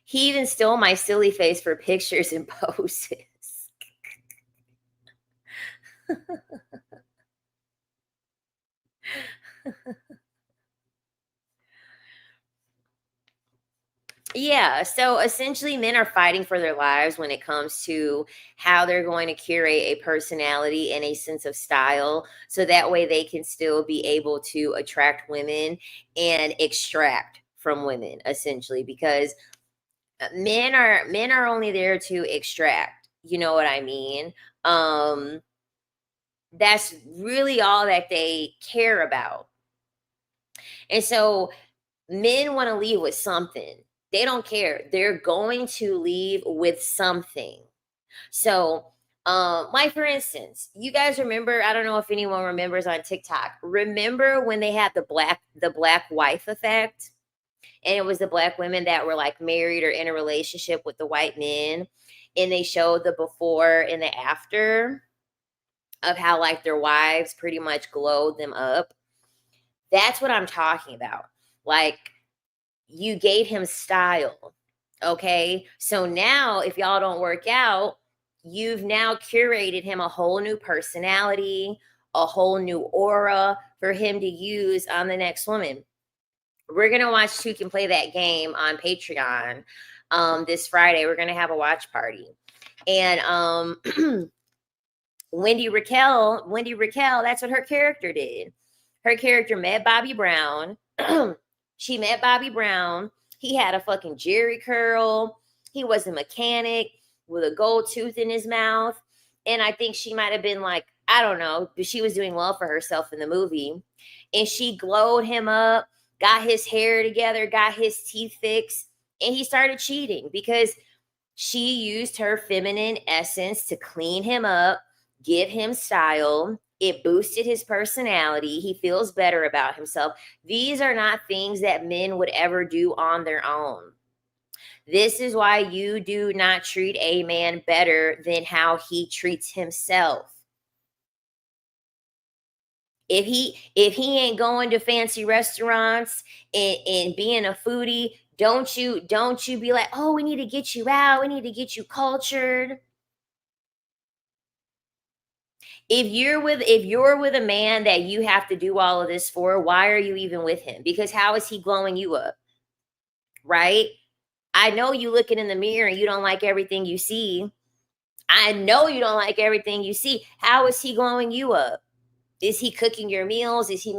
He even stole my silly face for pictures and poses. Yeah, so essentially men are fighting for their lives when it comes to how they're going to curate a personality and a sense of style, so that way they can still be able to attract women and extract from women, essentially, because men are only there to extract. You know what I mean? That's really all that they care about. And so men want to leave with something. They don't care. They're going to leave with something. So, like for instance, you guys remember, I don't know if anyone remembers on TikTok, remember when they had the black wife effect? And it was the black women that were like married or in a relationship with the white men. And they showed the before and the after of how like their wives pretty much glowed them up. That's what I'm talking about. Like, you gave him style. Okay. So now if y'all don't work out, you've now curated him a whole new personality, a whole new aura for him to use on the next woman. We're going to watch Two Can Play That Game on Patreon this Friday. We're going to have a watch party. And Wendy Raquel, that's what her character did. Her character met Bobby Brown. She met Bobby Brown. He had a fucking jerry curl. He was a mechanic with a gold tooth in his mouth. And I think she might have been like, I don't know, but she was doing well for herself in the movie. And she glowed him up, got his hair together, got his teeth fixed, and he started cheating because she used her feminine essence to clean him up, give him style. It boosted his personality. He feels better about himself. These are not things that men would ever do on their own. This is why you do not treat a man better than how he treats himself. If he ain't going to fancy restaurants and being a foodie, don't you be like, oh, we need to get you out, we need to get you cultured. If you're with a man that you have to do all of this for, why are you even with him? Because how is he glowing you up? Right? I know you looking in the mirror and you don't like everything you see. I know you don't like everything you see. How is he glowing you up? Is he cooking your meals? Is he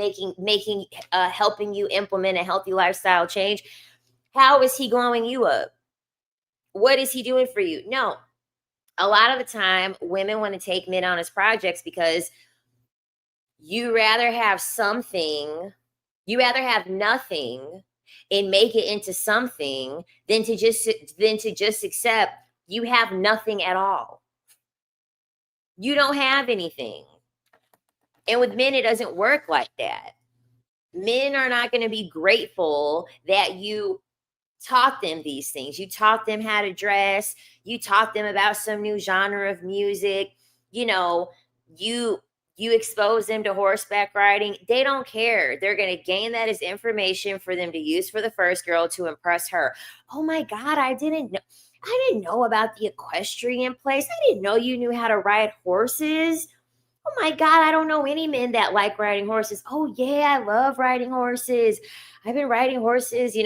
helping you implement a healthy lifestyle change? How is he glowing you up? What is he doing for you? No. A lot of the time, women want to take men on as projects because you rather have nothing and make it into something than to just accept you have nothing at all. You don't have anything. And with men, it doesn't work like that. Men are not going to be grateful that you taught them these things. You taught them how to dress. You taught them about some new genre of music. You know, you expose them to horseback riding. They don't care. They're going to gain that as information for them to use for the first girl to impress her. Oh my God, I didn't know about the equestrian place. I didn't know you knew how to ride horses. Oh my God, I don't know any men that like riding horses. Oh yeah, I love riding horses. I've been riding horses,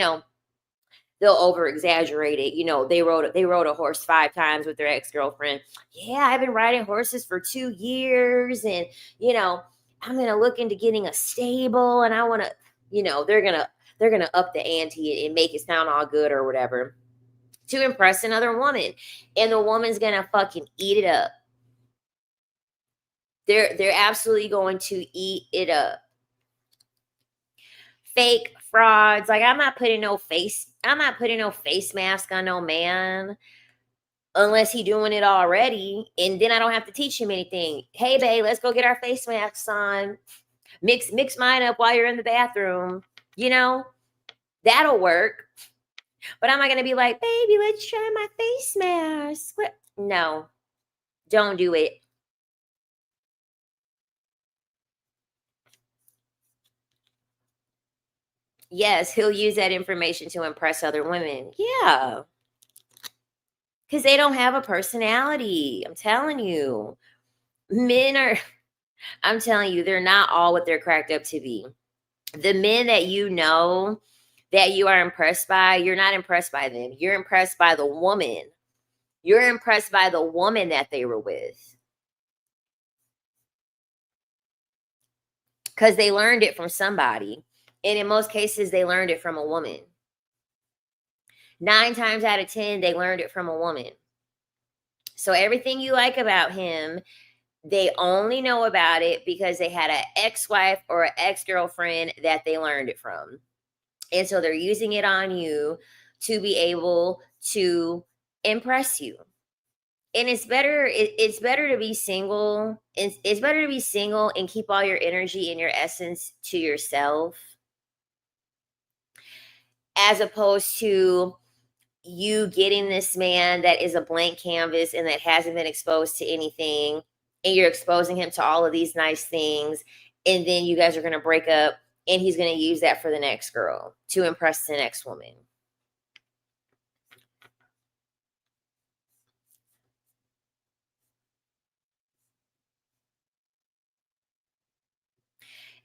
they'll over exaggerate it. They rode a horse 5 times with their ex-girlfriend. Yeah, I've been riding horses for 2 years, and I'm gonna look into getting a stable, and I want to, they're gonna up the ante and make it sound all good or whatever to impress another woman, and the woman's gonna fucking eat it up. They're absolutely going to eat it up. Fake frauds. Like, I'm not putting no face mask on no man unless he doing it already, and then I don't have to teach him anything. Hey babe, let's go get our face masks on. Mix mine up while you're in the bathroom. That'll work. But I'm not gonna be like, baby, let's try my face mask. What? No, don't do it. Yes, he'll use that information to impress other women. Yeah. Because they don't have a personality. I'm telling you. I'm telling you, they're not all what they're cracked up to be. The men that you know that you are impressed by, you're not impressed by them. You're impressed by the woman. You're impressed by the woman that they were with. Because they learned it from somebody. And in most cases, they learned it from a woman. 9 times out of 10, they learned it from a woman. So everything you like about him, they only know about it because they had an ex-wife or an ex-girlfriend that they learned it from. And so they're using it on you to be able to impress you. And it's better to be single. It's better to be single and keep all your energy and your essence to yourself, as opposed to you getting this man that is a blank canvas and that hasn't been exposed to anything, and you're exposing him to all of these nice things, and then you guys are going to break up, and he's going to use that for the next girl to impress the next woman.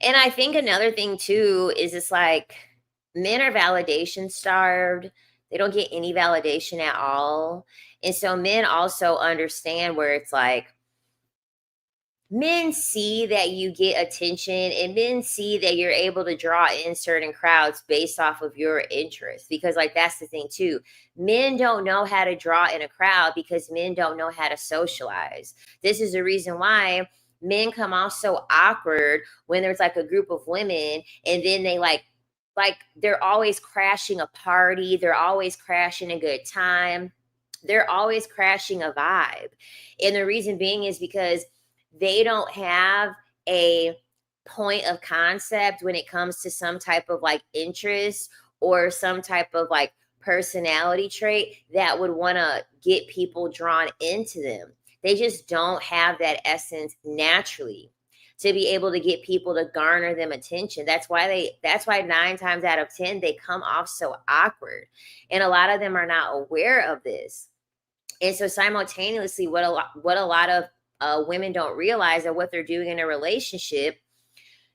And I think another thing too is it's like men are validation starved. They don't get any validation at all. And so men also understand where it's like Men see that you get attention, and men see that you're able to draw in certain crowds based off of your interest. Because, like, that's the thing too. Men don't know how to draw in a crowd because men don't know how to socialize. This is the reason why men come off so awkward when there's like a group of women, and then they like they're always crashing a party, they're always crashing a good time, they're always crashing a vibe. And the reason being is because they don't have a point of concept when it comes to some type of like interest or some type of like personality trait that would want to get people drawn into them. They just don't have that essence naturally to be able to get people to garner them attention. That's why 9 times out of 10 they come off so awkward. And a lot of them are not aware of this. And so simultaneously, what a lot of women don't realize that what they're doing in a relationship,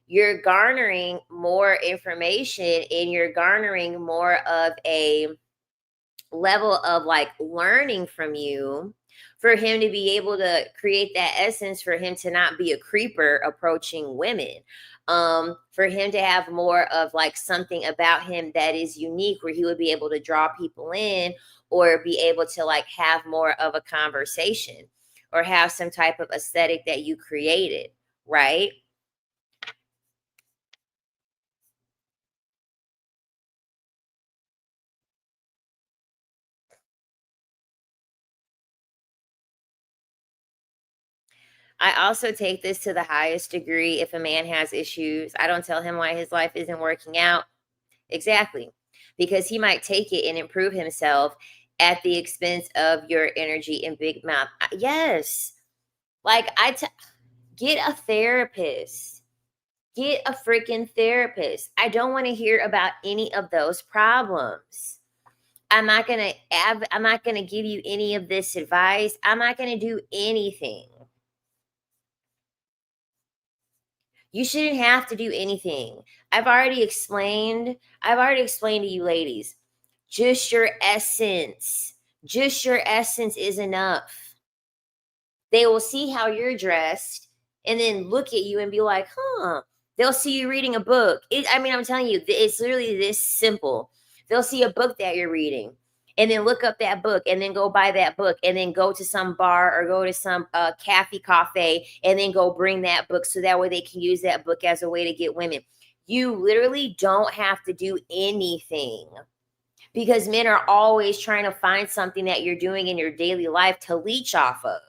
you're garnering more information and you're garnering more of a level of like learning from you for him to be able to create that essence, for him to not be a creeper approaching women, for him to have more of like something about him that is unique where he would be able to draw people in or be able to like have more of a conversation or have some type of aesthetic that you created, right? I also take this to the highest degree. If a man has issues, I don't tell him why his life isn't working out. Exactly. Because he might take it and improve himself at the expense of your energy and big mouth. Yes. Like get a therapist. Get a freaking therapist. I don't want to hear about any of those problems. I'm not going to give you any of this advice. I'm not going to do anything. You shouldn't have to do anything. I've already explained to you ladies. Just your essence. Just your essence is enough. They will see how you're dressed and then look at you and be like, huh. They'll see you reading a book. I'm telling you, it's literally this simple. They'll see a book that you're reading and then look up that book and then go buy that book and then go to some bar or go to some cafe and then go bring that book so that way they can use that book as a way to get women. You literally don't have to do anything because men are always trying to find something that you're doing in your daily life to leech off of.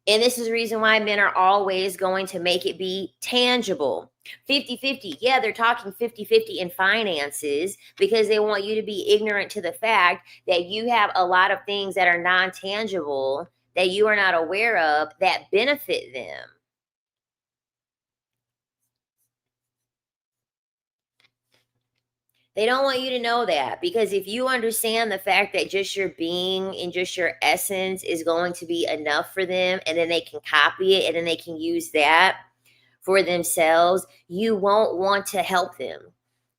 And this is the reason why men are always going to make it be tangible. 50-50. Yeah, they're talking 50-50 in finances because they want you to be ignorant to the fact that you have a lot of things that are non-tangible that you are not aware of that benefit them. They don't want you to know that because if you understand the fact that just your being and just your essence is going to be enough for them and then they can copy it and then they can use that for themselves, you won't want to help them.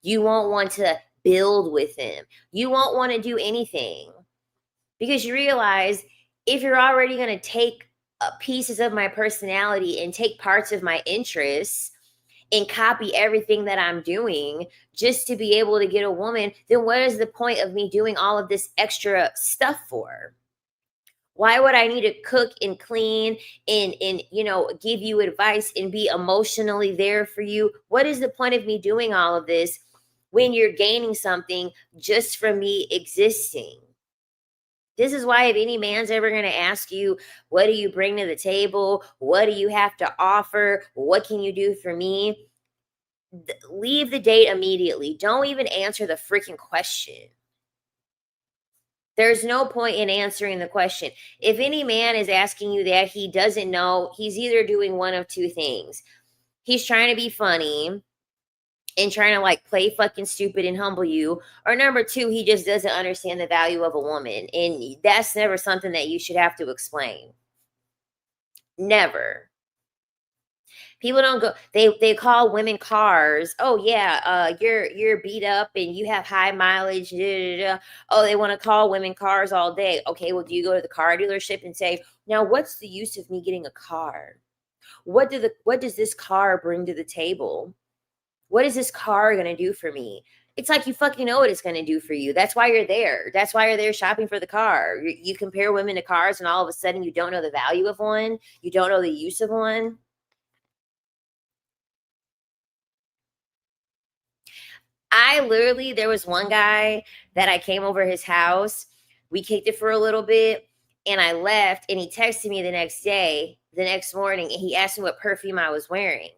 You won't want to build with them. You won't want to do anything because you realize if you're already going to take pieces of my personality and take parts of my interests and copy everything that I'm doing just to be able to get a woman, then what is the point of me doing all of this extra stuff for? Why would I need to cook and clean and give you advice and be emotionally there for you? What is the point of me doing all of this when you're gaining something just from me existing? This is why if any man's ever going to ask you, what do you bring to the table? What do you have to offer? What can you do for me? Leave the date immediately. Don't even answer the freaking question. There's no point in answering the question. If any man is asking you that, he doesn't know, he's either doing one of two things. He's trying to be funny and trying to like play fucking stupid and humble you. Or number two, he just doesn't understand the value of a woman. And that's never something that you should have to explain. Never. People don't go, they call women cars. Oh yeah, you're beat up and you have high mileage. Da, da, da. Oh, they want to call women cars all day. Okay, well, do you go to the car dealership and say, now what's the use of me getting a car? What does this car bring to the table? What is this car going to do for me? It's like you fucking know what it's going to do for you. That's why you're there. That's why you're there shopping for the car. You compare women to cars and all of a sudden you don't know the value of one. You don't know the use of one. There was one guy that I came over his house. We kicked it for a little bit and I left, and he texted me the next morning, and he asked me what perfume I was wearing.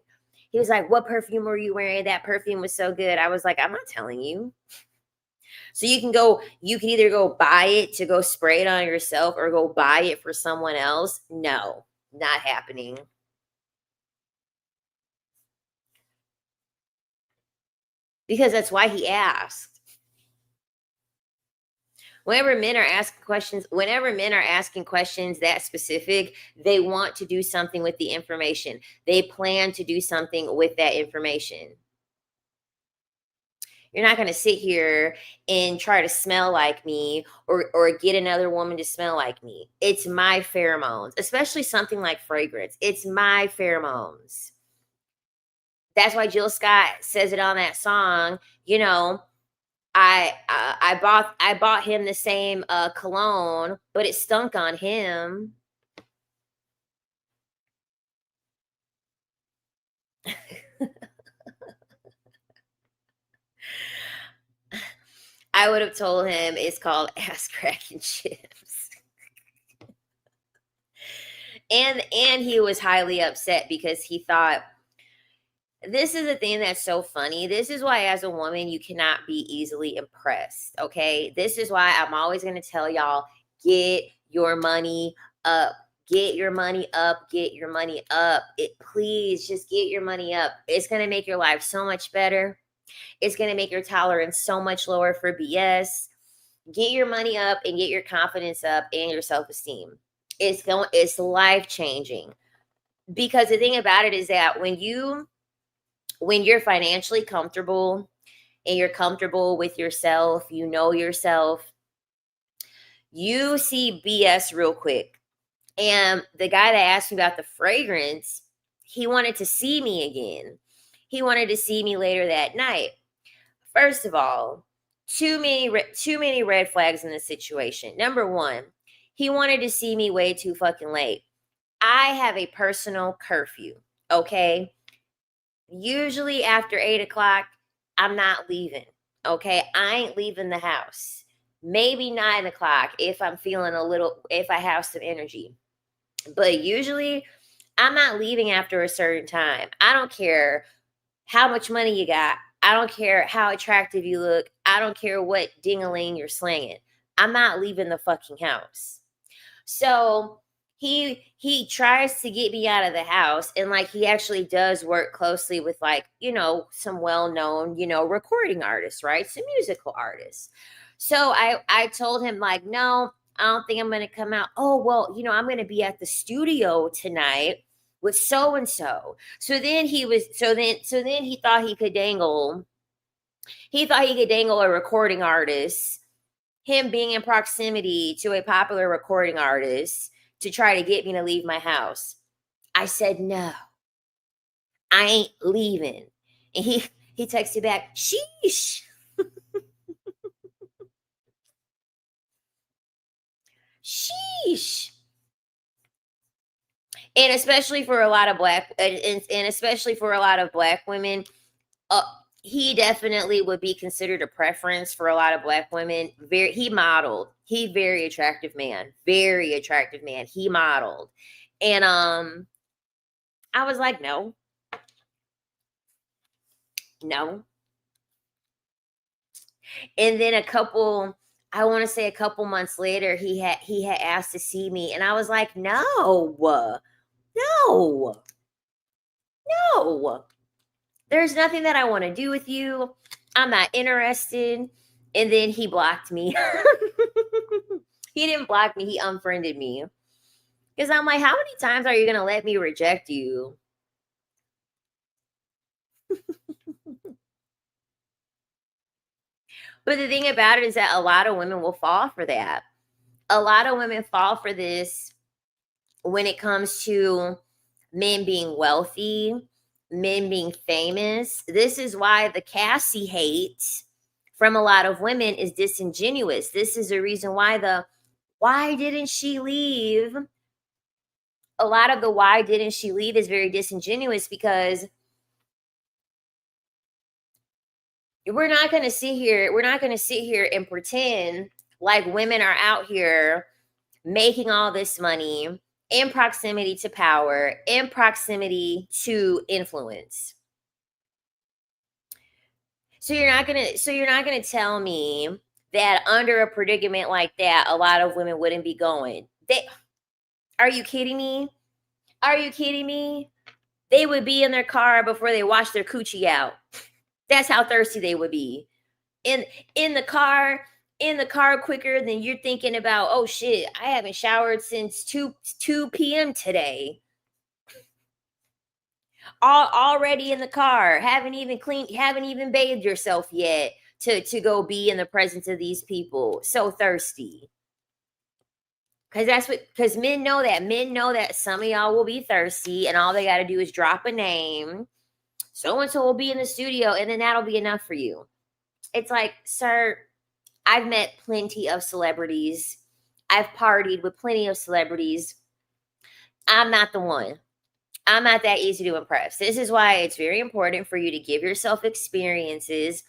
He was like, what perfume were you wearing? That perfume was so good. I was like, I'm not telling you. So you can either go buy it to go spray it on yourself or go buy it for someone else. No, not happening. Because that's why he asked. Whenever men are asking questions that specific, they want to do something with the information. They plan to do something with that information. You're not going to sit here and try to smell like me or get another woman to smell like me. It's my pheromones, especially something like fragrance. It's my pheromones. That's why Jill Scott says it on that song, you know, I bought him the same cologne, but it stunk on him. I would have told him it's called ass cracking chips. And he was highly upset because he thought, this is the thing that's so funny. This is why, as a woman, you cannot be easily impressed. Okay. This is why I'm always going to tell y'all, get your money up. Get your money up. Get your money up. Please just get your money up. It's going to make your life so much better. It's going to make your tolerance so much lower for BS. Get your money up and get your confidence up and your self-esteem. It's life changing. Because the thing about it is that when you're financially comfortable and you're comfortable with yourself, you know yourself, you see BS real quick. And the guy that asked me about the fragrance, he wanted to see me again. He wanted to see me later that night. First of all, too many red flags in this situation. Number one, he wanted to see me way too fucking late. I have a personal curfew, okay? Usually after 8 o'clock, I'm not leaving. Okay. I ain't leaving the house. Maybe 9 o'clock if if I have some energy. But usually I'm not leaving after a certain time. I don't care how much money you got. I don't care how attractive you look. I don't care what ding-a-ling you're slinging. I'm not leaving the fucking house. So he tries to get me out of the house, and like he actually does work closely with some well-known recording artists, right? Some musical artists. So I told him no, I don't think I'm going to come out. Oh, well, I'm going to be at the studio tonight with so and so. So then he thought he could dangle a recording artist, him being in proximity to a popular recording artist, to try to get me to leave my house. I said, no, I ain't leaving. And he texted back, sheesh. Sheesh. And especially for a lot of black women, he definitely would be considered a preference for a lot of black women. Very attractive man. Very attractive man. He modeled. And I was like, no. No. And then a couple months later, he had asked to see me, and I was like, no. There's nothing that I want to do with you. I'm not interested. And then he blocked me. He didn't block me. He unfriended me. Because I'm like, how many times are you going to let me reject you? But the thing about it is that a lot of women will fall for that. A lot of women fall for this when it comes to men being wealthy, men being famous. This is why the Cassie hate from a lot of women is disingenuous. This is the reason why why didn't she leave? A lot of the why didn't she leave is very disingenuous, because we're not going to sit here and pretend like women are out here making all this money in proximity to power, in proximity to influence. So you're not going to tell me that under a predicament like that a lot of women wouldn't be going. Are you kidding me? Are you kidding me? They would be in their car before they wash their coochie out. That's how thirsty they would be. In the car quicker than you're thinking about, oh shit, I haven't showered since 2 p.m. today. Already in the car, haven't even bathed yourself yet to go be in the presence of these people. So thirsty. Because men know that some of y'all will be thirsty, and all they got to do is drop a name. So and so will be in the studio, and then that'll be enough for you. It's like, sir, I've met plenty of celebrities. I've partied with plenty of celebrities. I'm not the one. I'm not that easy to impress. This is why it's very important for you to give yourself experiences,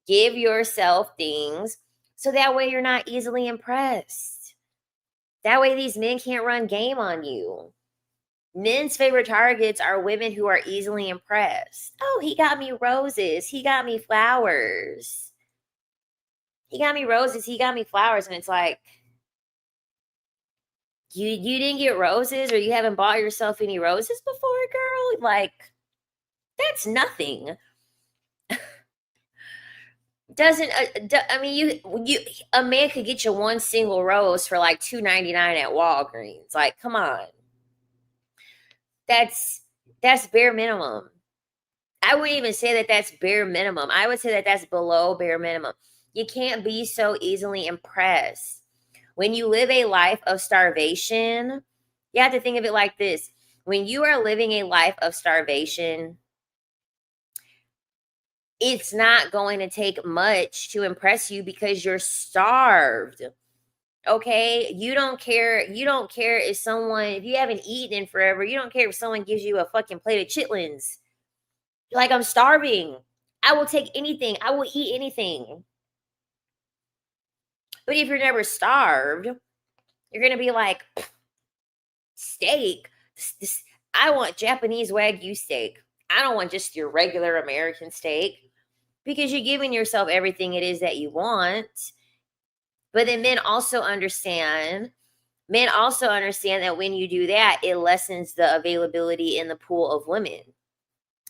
give yourself things, so that way you're not easily impressed. That way these men can't run game on you. Men's favorite targets are women who are easily impressed. Oh, he got me roses. He got me flowers. He got me roses. He got me flowers. And it's like, you didn't get roses, or you haven't bought yourself any roses before, girl? Like, that's nothing. A man could get you one single rose for like $2.99 at Walgreens. Like, come on. That's bare minimum. I wouldn't even say that that's bare minimum. I would say that that's below bare minimum. You can't be so easily impressed. When you live a life of starvation, you have to think of it like this. When you are living a life of starvation, it's not going to take much to impress you because you're starved. Okay? You don't care if you haven't eaten in forever, you don't care if someone gives you a fucking plate of chitlins. Like, I'm starving. I will take anything. I will eat anything. But if you're never starved, you're going to be like, steak. I want Japanese Wagyu steak. I don't want just your regular American steak, because you're giving yourself everything it is that you want. But then men also understand that when you do that, it lessens the availability in the pool of women.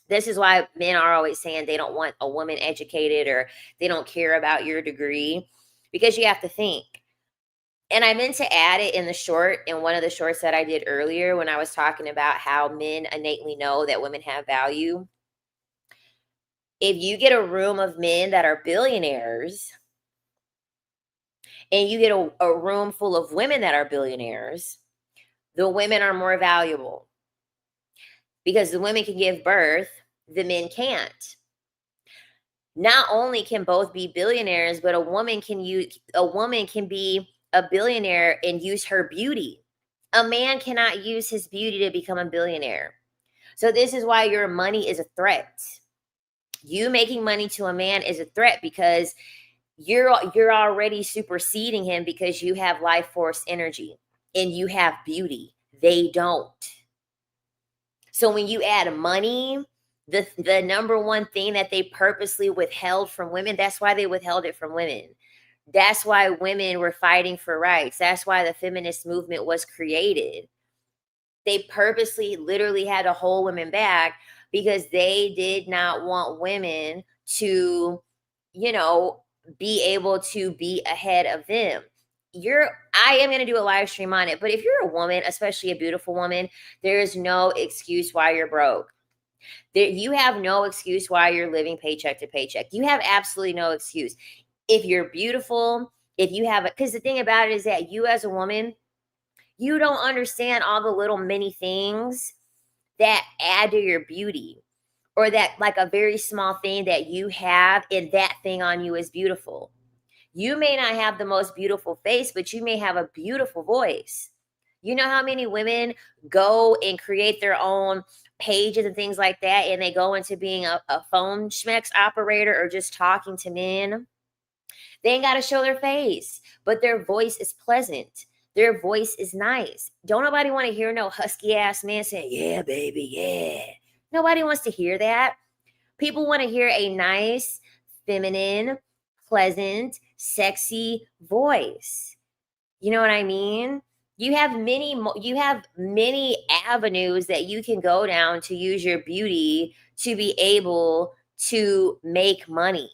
This is why men are always saying they don't want a woman educated, or they don't care about your degree, because you have to think. And I meant to add it in one of the shorts that I did earlier, when I was talking about how men innately know that women have value. If you get a room of men that are billionaires, and you get a room full of women that are billionaires, the women are more valuable, because the women can give birth, the men can't. Not only can both be billionaires, but a woman can be a billionaire and use her beauty. A man cannot use his beauty to become a billionaire. So this is why your money is a threat. You making money to a man is a threat, because you're already superseding him, because you have life force energy and you have beauty. They don't. So when you add money, the number one thing that they purposely withheld from women, that's why they withheld it from women. That's why women were fighting for rights. That's why the feminist movement was created. They purposely literally had to hold women back, because they did not want women to, be able to be ahead of them. I am going to do a live stream on it, but if you're a woman, especially a beautiful woman, there is no excuse why you're broke. You have no excuse why you're living paycheck to paycheck. You have absolutely no excuse. If you're beautiful, if you have it, because the thing about it is that you as a woman, you don't understand all the little mini things that add to your beauty, or that like a very small thing that you have and that thing on you is beautiful. You may not have the most beautiful face, but you may have a beautiful voice. You know how many women go and create their own pages and things like that, and they go into being a phone schmex operator or just talking to men? They ain't got to show their face, but their voice is pleasant. Their voice is nice. Don't nobody want to hear no husky ass man saying, yeah, baby, yeah. Nobody wants to hear that. People want to hear a nice, feminine, pleasant, sexy voice. You know what I mean? You have many avenues that you can go down to use your beauty to be able to make money.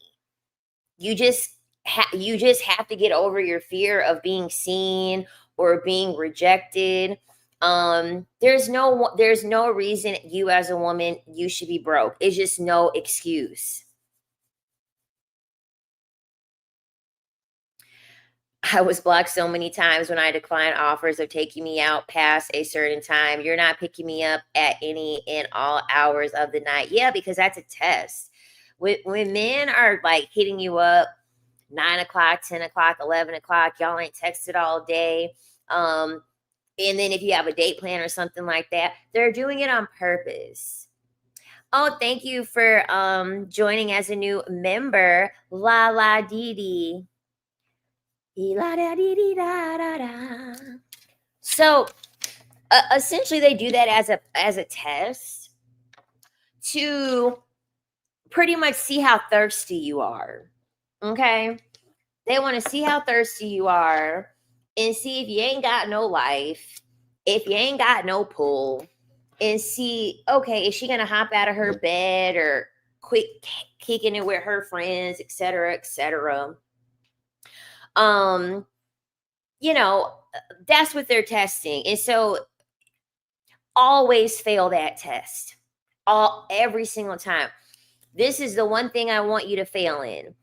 You just have to get over your fear of being seen or being rejected. There's no reason you as a woman you should be broke. It's just no excuse. I was blocked so many times when I declined offers of taking me out past a certain time. You're not picking me up at any and all hours of the night. Yeah, because that's a test. When men are like hitting you up 9 o'clock, 10 o'clock, 11 o'clock, y'all ain't texted all day. And then if you have a date plan or something like that, they're doing it on purpose. Oh, thank you for joining as a new member. La la dee dee. La da dee dee da da da. So essentially they do that as a test to pretty much see how thirsty you are. Okay? They want to see how thirsty you are and see if you ain't got no life, if you ain't got no pull, and see, okay, is she going to hop out of her bed or quit kicking it with her friends, et cetera, et cetera. Um, you know, that's what they're testing. And so always fail that test. Every single time. This is the one thing I want you to fail in.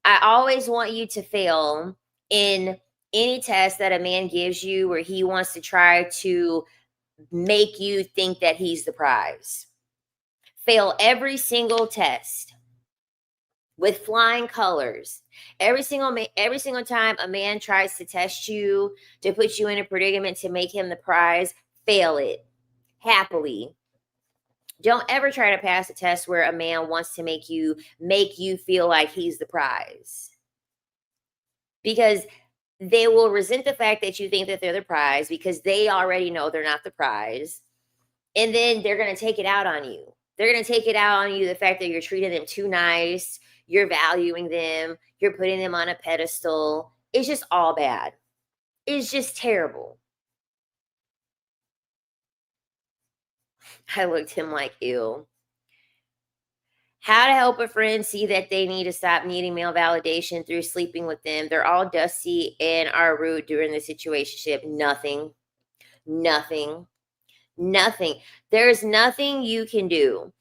I always want you to fail in any test that a man gives you where he wants to try to make you think that he's the prize. Fail every single test with flying colors. Every single time a man tries to test you, to put you in a predicament to make him the prize, fail it happily. Don't ever try to pass a test where a man wants to make you feel like he's the prize. Because they will resent the fact that you think that they're the prize because they already know they're not the prize. And then they're going to take it out on you. They're going to take it out on you, the fact that you're treating them too nice, you're valuing them, you're putting them on a pedestal. It's just all bad. It's just terrible. I looked at him like, ew. How to help a friend see that they need to stop needing male validation through sleeping with them. They're all dusty and are rude during the situationship. Nothing. Nothing. Nothing. There's nothing you can do.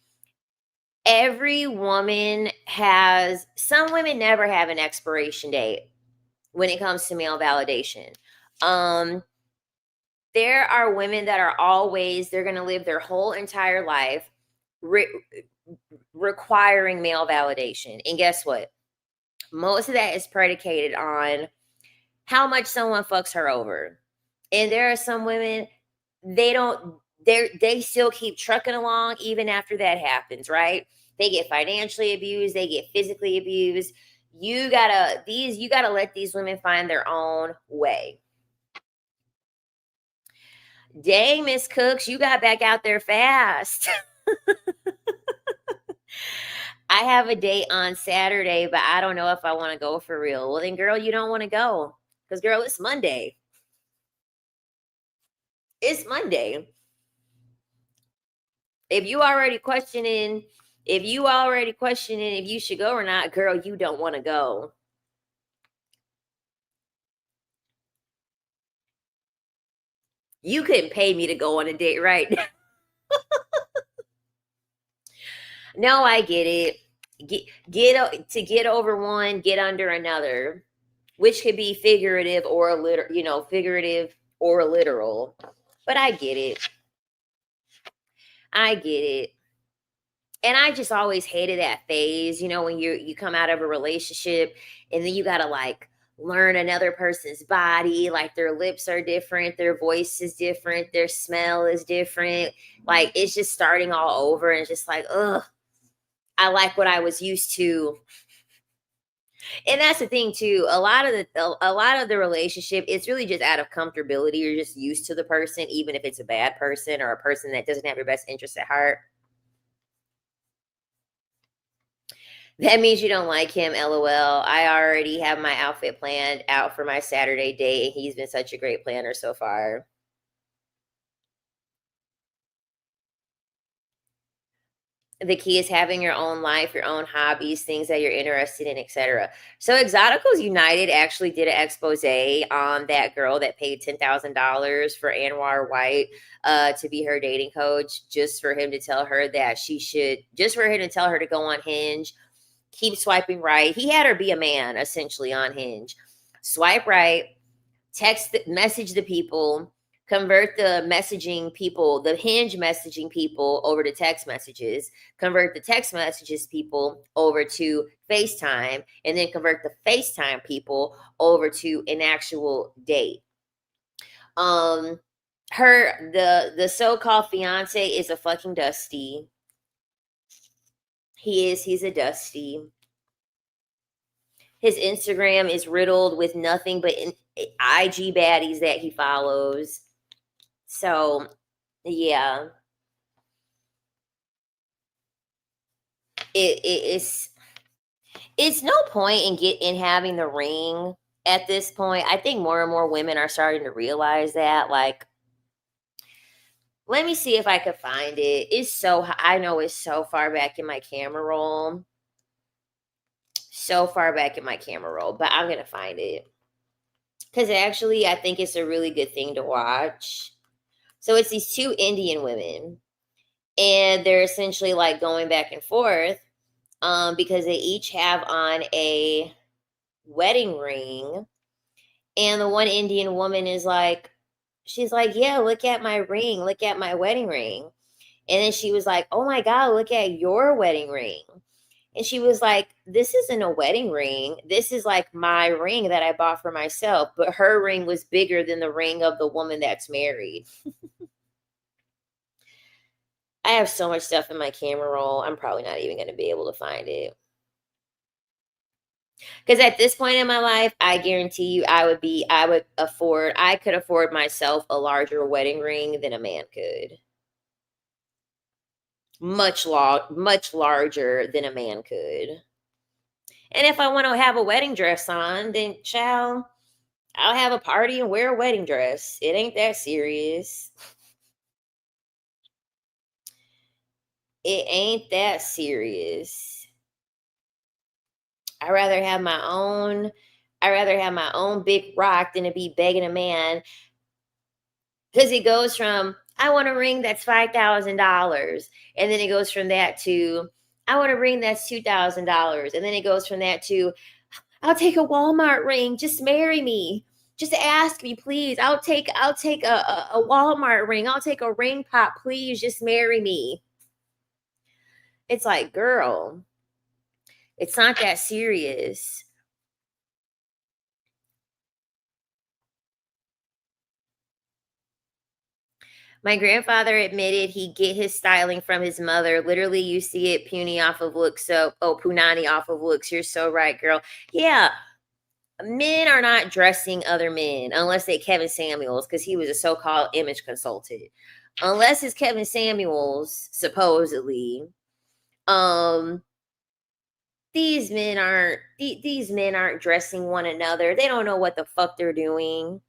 Every woman has, some women never have an expiration date when it comes to male validation. There are women that are always, they're going to live their whole entire life requiring male validation. And guess what? Most of that is predicated on how much someone fucks her over. And there are some women, they still keep trucking along even after that happens, right? They get financially abused, they get physically abused. You gotta let these women find their own way. Dang, Miss Cooks, you got back out there fast. I have a date on Saturday, but I don't know if I want to go for real. Well, then, girl, you don't want to go. Because, girl, it's Monday. It's Monday. If you already questioning if you should go or not, girl, you don't want to go. You couldn't pay me to go on a date right now. No, I get it. To get over one, get under another, which could be figurative or figurative or literal. But I get it. I get it. And I just always hated that phase, when you come out of a relationship and then you gotta like learn another person's body, like their lips are different, their voice is different, their smell is different. Like it's just starting all over and it's just like, ugh, I like what I was used to. And that's the thing too. A lot of the relationship, it's really just out of comfortability. You're just used to the person, even if it's a bad person or a person that doesn't have your best interest at heart. That means you don't like him, LOL. I already have my outfit planned out for my Saturday date, and he's been such a great planner so far. The key is having your own life, your own hobbies, things that you're interested in, etc. So Exoticals United actually did an expose on that girl that paid $10,000 for Anwar White to be her dating coach, just for him to tell her that just for him to tell her to go on Hinge, keep swiping right. He had her be a man essentially on Hinge. Swipe right, message the people, convert the Hinge messaging people over to text messages, convert the text messages people over to FaceTime, and then convert the FaceTime people over to an actual date. The so-called fiance is a fucking dusty. He's a dusty. His Instagram is riddled with nothing but IG baddies that he follows. So, yeah, it's no point in having the ring at this point. I think more and more women are starting to realize that. Like, let me see if I could find it. I know it's so far back in my camera roll. So far back in my camera roll, but I'm gonna find it. Because actually, I think it's a really good thing to watch. So it's these two Indian women, and they're essentially like going back and forth because they each have on a wedding ring. And the one Indian woman she's like, yeah, look at my ring, look at my wedding ring. And then she was like, oh my God, look at your wedding ring. And she was like, this isn't a wedding ring. This is like my ring that I bought for myself. But her ring was bigger than the ring of the woman that's married. I have so much stuff in my camera roll. I'm probably not even going to be able to find it. Because at this point in my life, I guarantee you I could afford myself a larger wedding ring than a man could. Much larger than a man could. And if I want to have a wedding dress on, then child, I'll have a party and wear a wedding dress. It ain't that serious. It ain't that serious. I'd rather have my own big rock than to be begging a man. Because it goes from, I want a ring that's $5,000. And then it goes from that to, I want a ring that's $2,000. And then it goes from that to, I'll take a Walmart ring. Just marry me. Just ask me, please. I'll take a Walmart ring. I'll take a ring pop. Please just marry me. It's like, girl, it's not that serious. My grandfather admitted he get his styling from his mother. Literally, you see it puny off of looks. Punani off of looks. You're so right, girl. Yeah, men are not dressing other men unless they Kevin Samuels, because he was a so-called image consultant. Unless it's Kevin Samuels, supposedly. These men aren't dressing one another. They don't know what the fuck they're doing.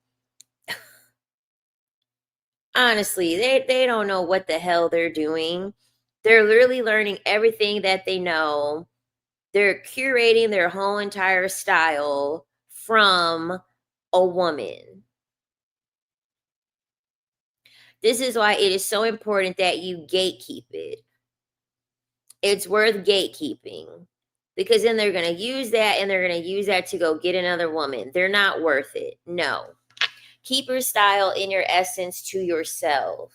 Honestly, they don't know what the hell they're doing. They're literally learning everything that they know. They're curating their whole entire style from a woman. This is why it is so important that you gatekeep it. It's worth gatekeeping, because then they're going to use that, and they're going to use that to go get another woman. They're not worth it. No. Keep your style in your essence to yourself.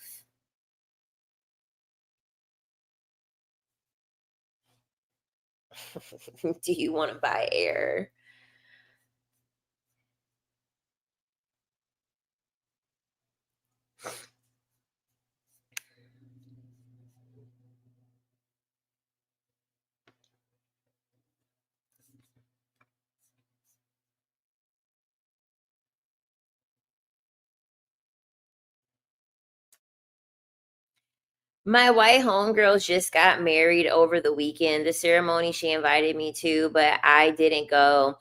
Do you want to buy air? My white homegirls just got married over the weekend. The ceremony she invited me to, but I didn't go.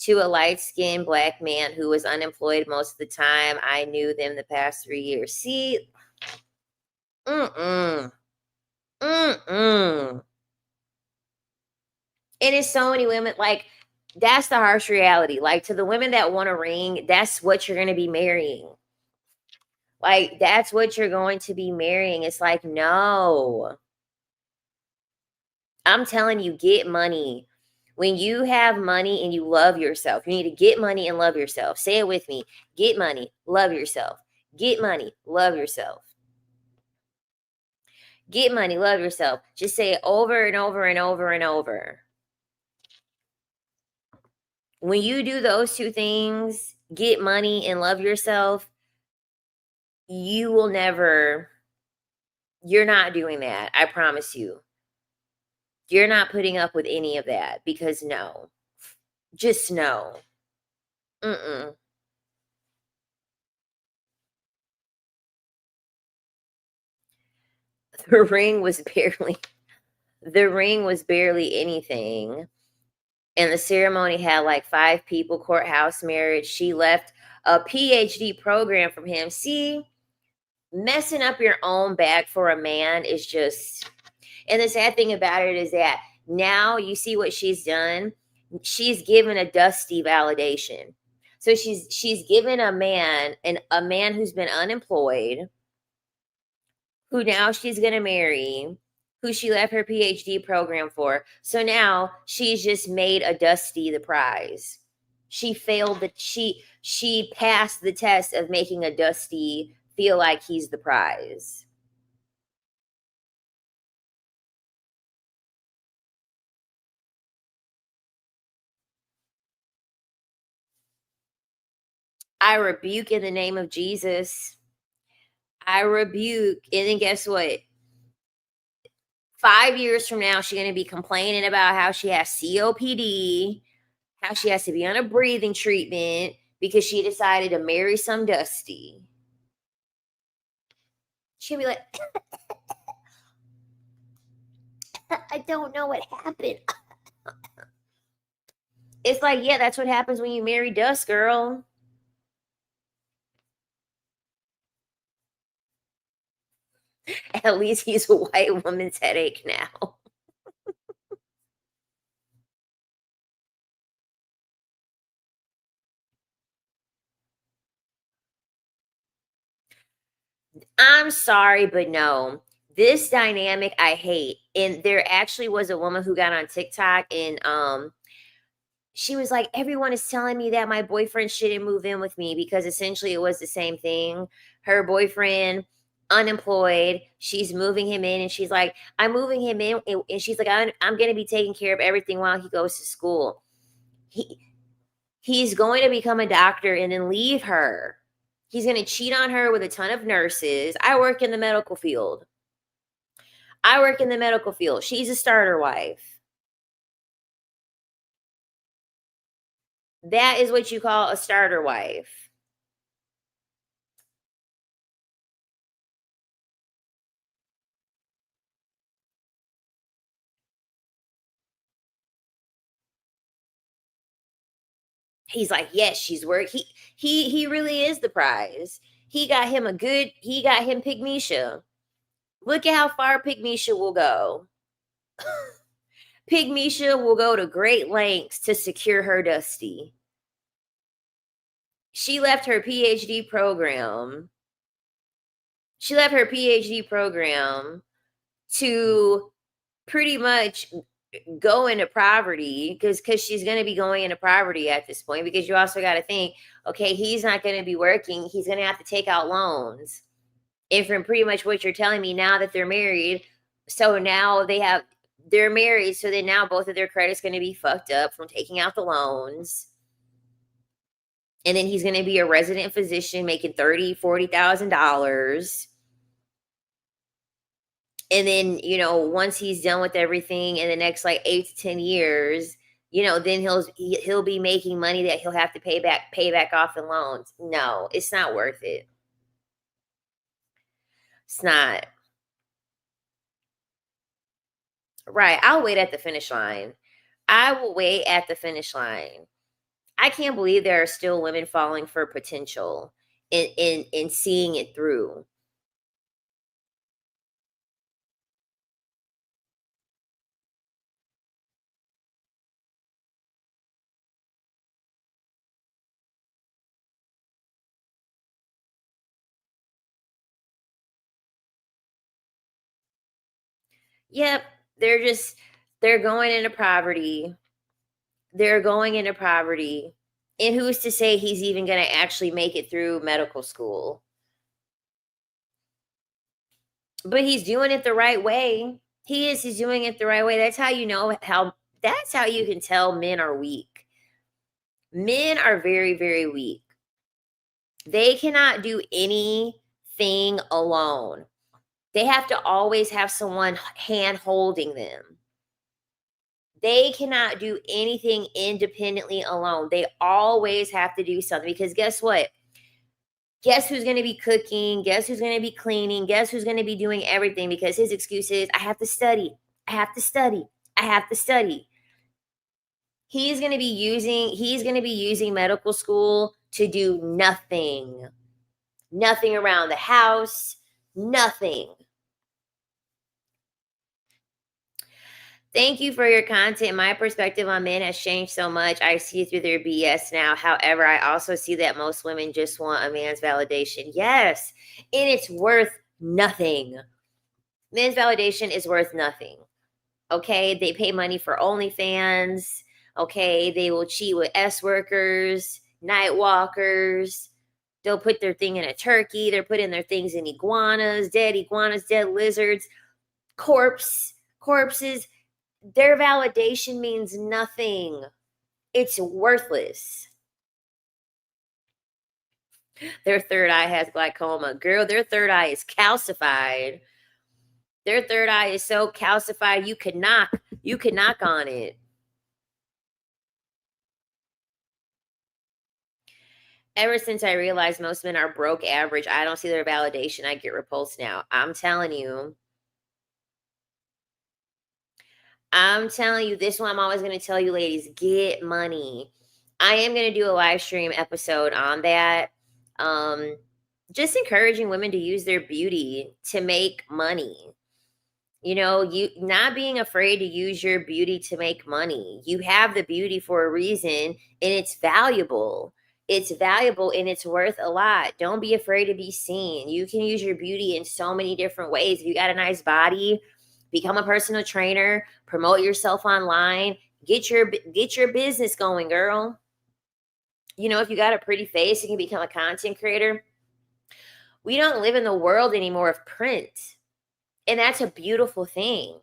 To a light-skinned black man who was unemployed most of the time. I knew them the past 3 years. See, mm-mm, mm-mm. It is so many women, like, that's the harsh reality. Like, to the women that want a ring, that's what you're going to be marrying. Like, that's what you're going to be marrying. It's like, no. I'm telling you, get money. When you have money and you love yourself, you need to get money and love yourself. Say it with me. Get money, love yourself. Get money, love yourself. Get money, love yourself. Just say it over and over and over and over. When you do those two things, get money and love yourself, you will never, you're not doing that. I promise you. You're not putting up with any of that, because no. Just no. Mm-mm. The ring was barely anything. And the ceremony had like 5 people, courthouse marriage. She left a PhD program from him. See, messing up your own bag for a man is just, and the sad thing about it is that now you see what she's done. She's given a dusty validation. So she's given a man who's been unemployed, who now she's going to marry, who she left her PhD program for. So now she's just made a Dusty the prize. She failed she passed the test of making a Dusty feel like he's the prize. I rebuke in the name of Jesus. I rebuke. And then guess what? 5 years from now, she's going to be complaining about how she has COPD, how she has to be on a breathing treatment because she decided to marry some Dusty. She'll be like, I don't know what happened. It's like, yeah, that's what happens when you marry Dust, girl. At least he's a white woman's headache now. I'm sorry, but no. This dynamic I hate. And there actually was a woman who got on TikTok, and she was like, everyone is telling me that my boyfriend shouldn't move in with me, because essentially it was the same thing. Her boyfriend, unemployed, she's moving him in, and she's like, I'm moving him in, and she's like, I'm going to be taking care of everything while he goes to school. He's going to become a doctor and then leave her. He's going to cheat on her with a ton of nurses. I work in the medical field. She's a starter wife. That is what you call a starter wife. He's like, yes, she's work. He really is the prize. He got him Pygmisha. Look at how far Pygmisha will go. Pygmisha will go to great lengths to secure her Dusty. She left her PhD program. To pretty much go into poverty because she's going to be going into poverty at this point, because you also got to think, okay, he's not going to be working. He's going to have to take out loans. And from pretty much what you're telling me now that they're married, so now they're married. So then now both of their credit's going to be fucked up from taking out the loans. And then he's going to be a resident physician making $30,000-$40,000. And then, once he's done with everything in the next like 8 to 10 years, then he'll be making money that he'll have to pay back off the loans. No, it's not worth it. It's not. Right. I'll wait at the finish line. I will wait at the finish line. I can't believe there are still women falling for potential in seeing it through. Yep, they're going into poverty. They're going into poverty. And who's to say he's even going to actually make it through medical school? But he's doing it the right way. He's doing it the right way. That's how that's how you can tell men are weak. Men are very, very weak. They cannot do anything alone. They have to always have someone hand holding them. They cannot do anything independently alone. They always have to do something, because guess what? Guess who's going to be cooking? Guess who's going to be cleaning? Guess who's going to be doing everything? Because his excuse is, I have to study. I have to study. I have to study. He's going to be using medical school to do nothing. Nothing around the house. Nothing. Thank you for your content. My perspective on men has changed so much. I see through their BS now. However, I also see that most women just want a man's validation. Yes, and it's worth nothing. Men's validation is worth nothing. Okay, they pay money for OnlyFans. Okay, they will cheat with S workers, night walkers. They'll put their thing in a turkey. They're putting their things in iguanas, dead lizards, corpses. Their validation means nothing. It's worthless. Their third eye has glaucoma. Girl, their third eye is calcified. Their third eye is so calcified you could knock on it. Ever since I realized most men are broke average, I don't see their validation. I get repulsed now. I'm telling you, this is what I'm always going to tell you, ladies, get money. I am going to do a live stream episode on that. Just encouraging women to use their beauty to make money. You not being afraid to use your beauty to make money. You have the beauty for a reason, and it's valuable. It's valuable and it's worth a lot. Don't be afraid to be seen. You can use your beauty in so many different ways. If you got a nice body, become a personal trainer, promote yourself online, get your business going, girl. If you got a pretty face, you can become a content creator. We don't live in the world anymore of print. And that's a beautiful thing.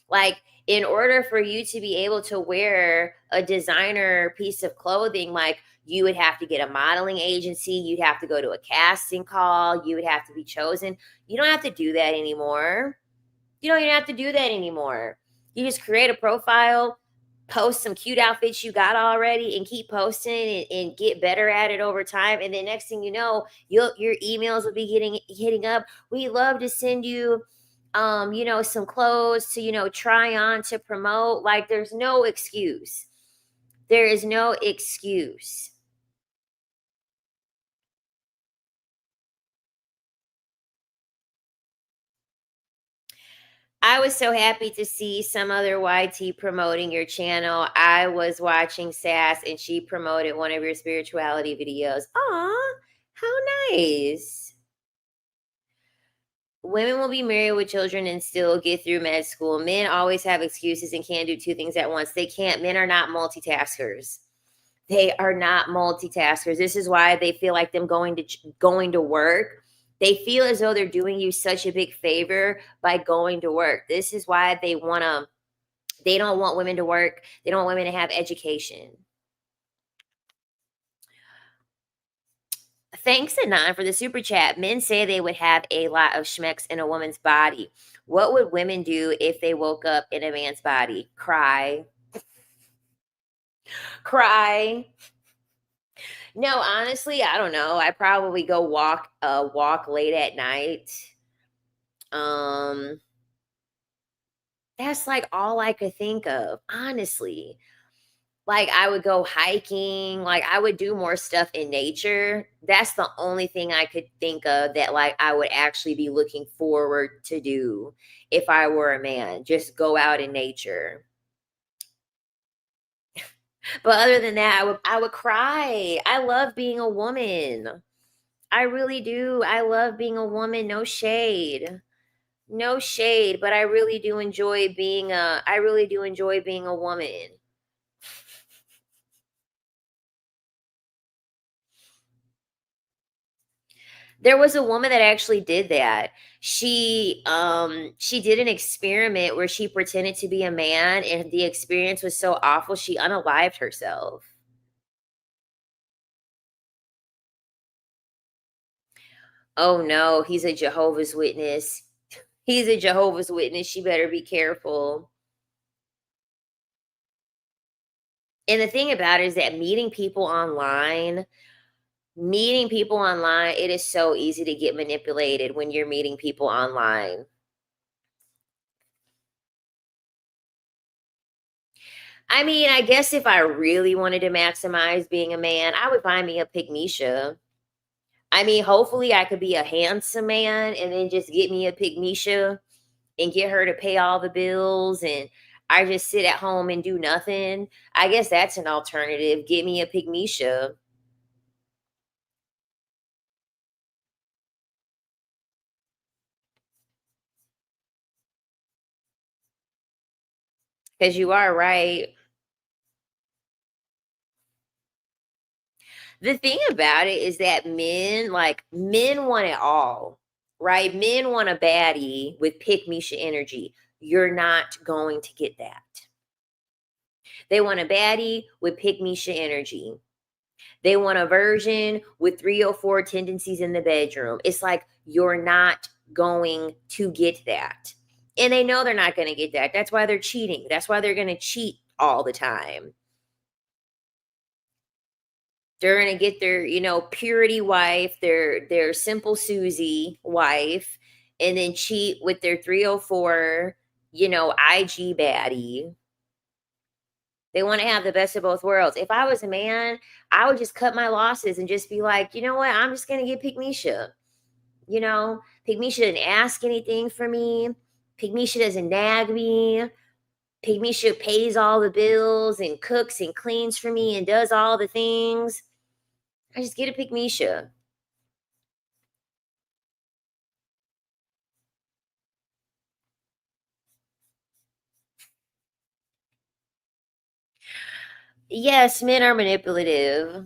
Like, in order for you to be able to wear a designer piece of clothing, like, you would have to get a modeling agency. You'd have to go to a casting call. You would have to be chosen. You don't have to do that anymore. You don't even have to do that anymore. You just create a profile, post some cute outfits you got already, and keep posting and get better at it over time. And then next thing you know, your emails will be hitting up. We love to send you some clothes to, try on, to promote. Like, there's no excuse. There is no excuse. I was so happy to see some other YT promoting your channel. I was watching Sass and she promoted one of your spirituality videos. Aw, how nice. Women will be married with children and still get through med school. Men always have excuses and can't do two things at once. They can't. Men are not multitaskers. They are not multitaskers. This is why they feel like them going to work. They feel as though they're doing you such a big favor by going to work. This is why they don't want women to work. They don't want women to have education. Thanks, Anon, for the super chat. Men say they would have a lot of schmecks in a woman's body. What would women do if they woke up in a man's body? Cry. Cry. No, honestly, I don't know. I probably go walk late at night. That's like all I could think of, honestly. Like, I would go hiking, like, I would do more stuff in nature. That's the only thing I could think of that, like, I would actually be looking forward to do if I were a man. Just go out in nature. But other than that, I would cry. I love being a woman. I really do. I love being a woman, no shade. No shade, but I really do enjoy being a woman. There was a woman that actually did that. She did an experiment where she pretended to be a man, and the experience was so awful she unalived herself. Oh no, he's a Jehovah's Witness. He's a Jehovah's Witness. She better be careful. And the thing about it is that meeting people online, it is so easy to get manipulated when you're meeting people online. I mean, I guess if I really wanted to maximize being a man, I would find me a pygmisha. I mean, hopefully I could be a handsome man and then just get me a pygmisha and get her to pay all the bills, and I just sit at home and do nothing. I guess that's an alternative. Get me a pygmisha. Because you are right. The thing about it is that men want it all, right? Men want a baddie with pick Misha energy. You're not going to get that. They want a baddie with pick Misha energy. They want a version with 304 tendencies in the bedroom. It's like you're not going to get that. And they know they're not going to get that. That's why they're cheating. That's why they're going to cheat all the time. They're gonna get their, purity wife, their simple Susie wife, and then cheat with their 304, IG baddie. They want to have the best of both worlds. If I was a man, I would just cut my losses and just be like, you know what? I'm just gonna get Pygmisha. Pygmisha didn't ask anything for me. Pygmisha doesn't nag me. Pygmisha pays all the bills and cooks and cleans for me and does all the things. I just get a Pygmisha. Yes, men are manipulative.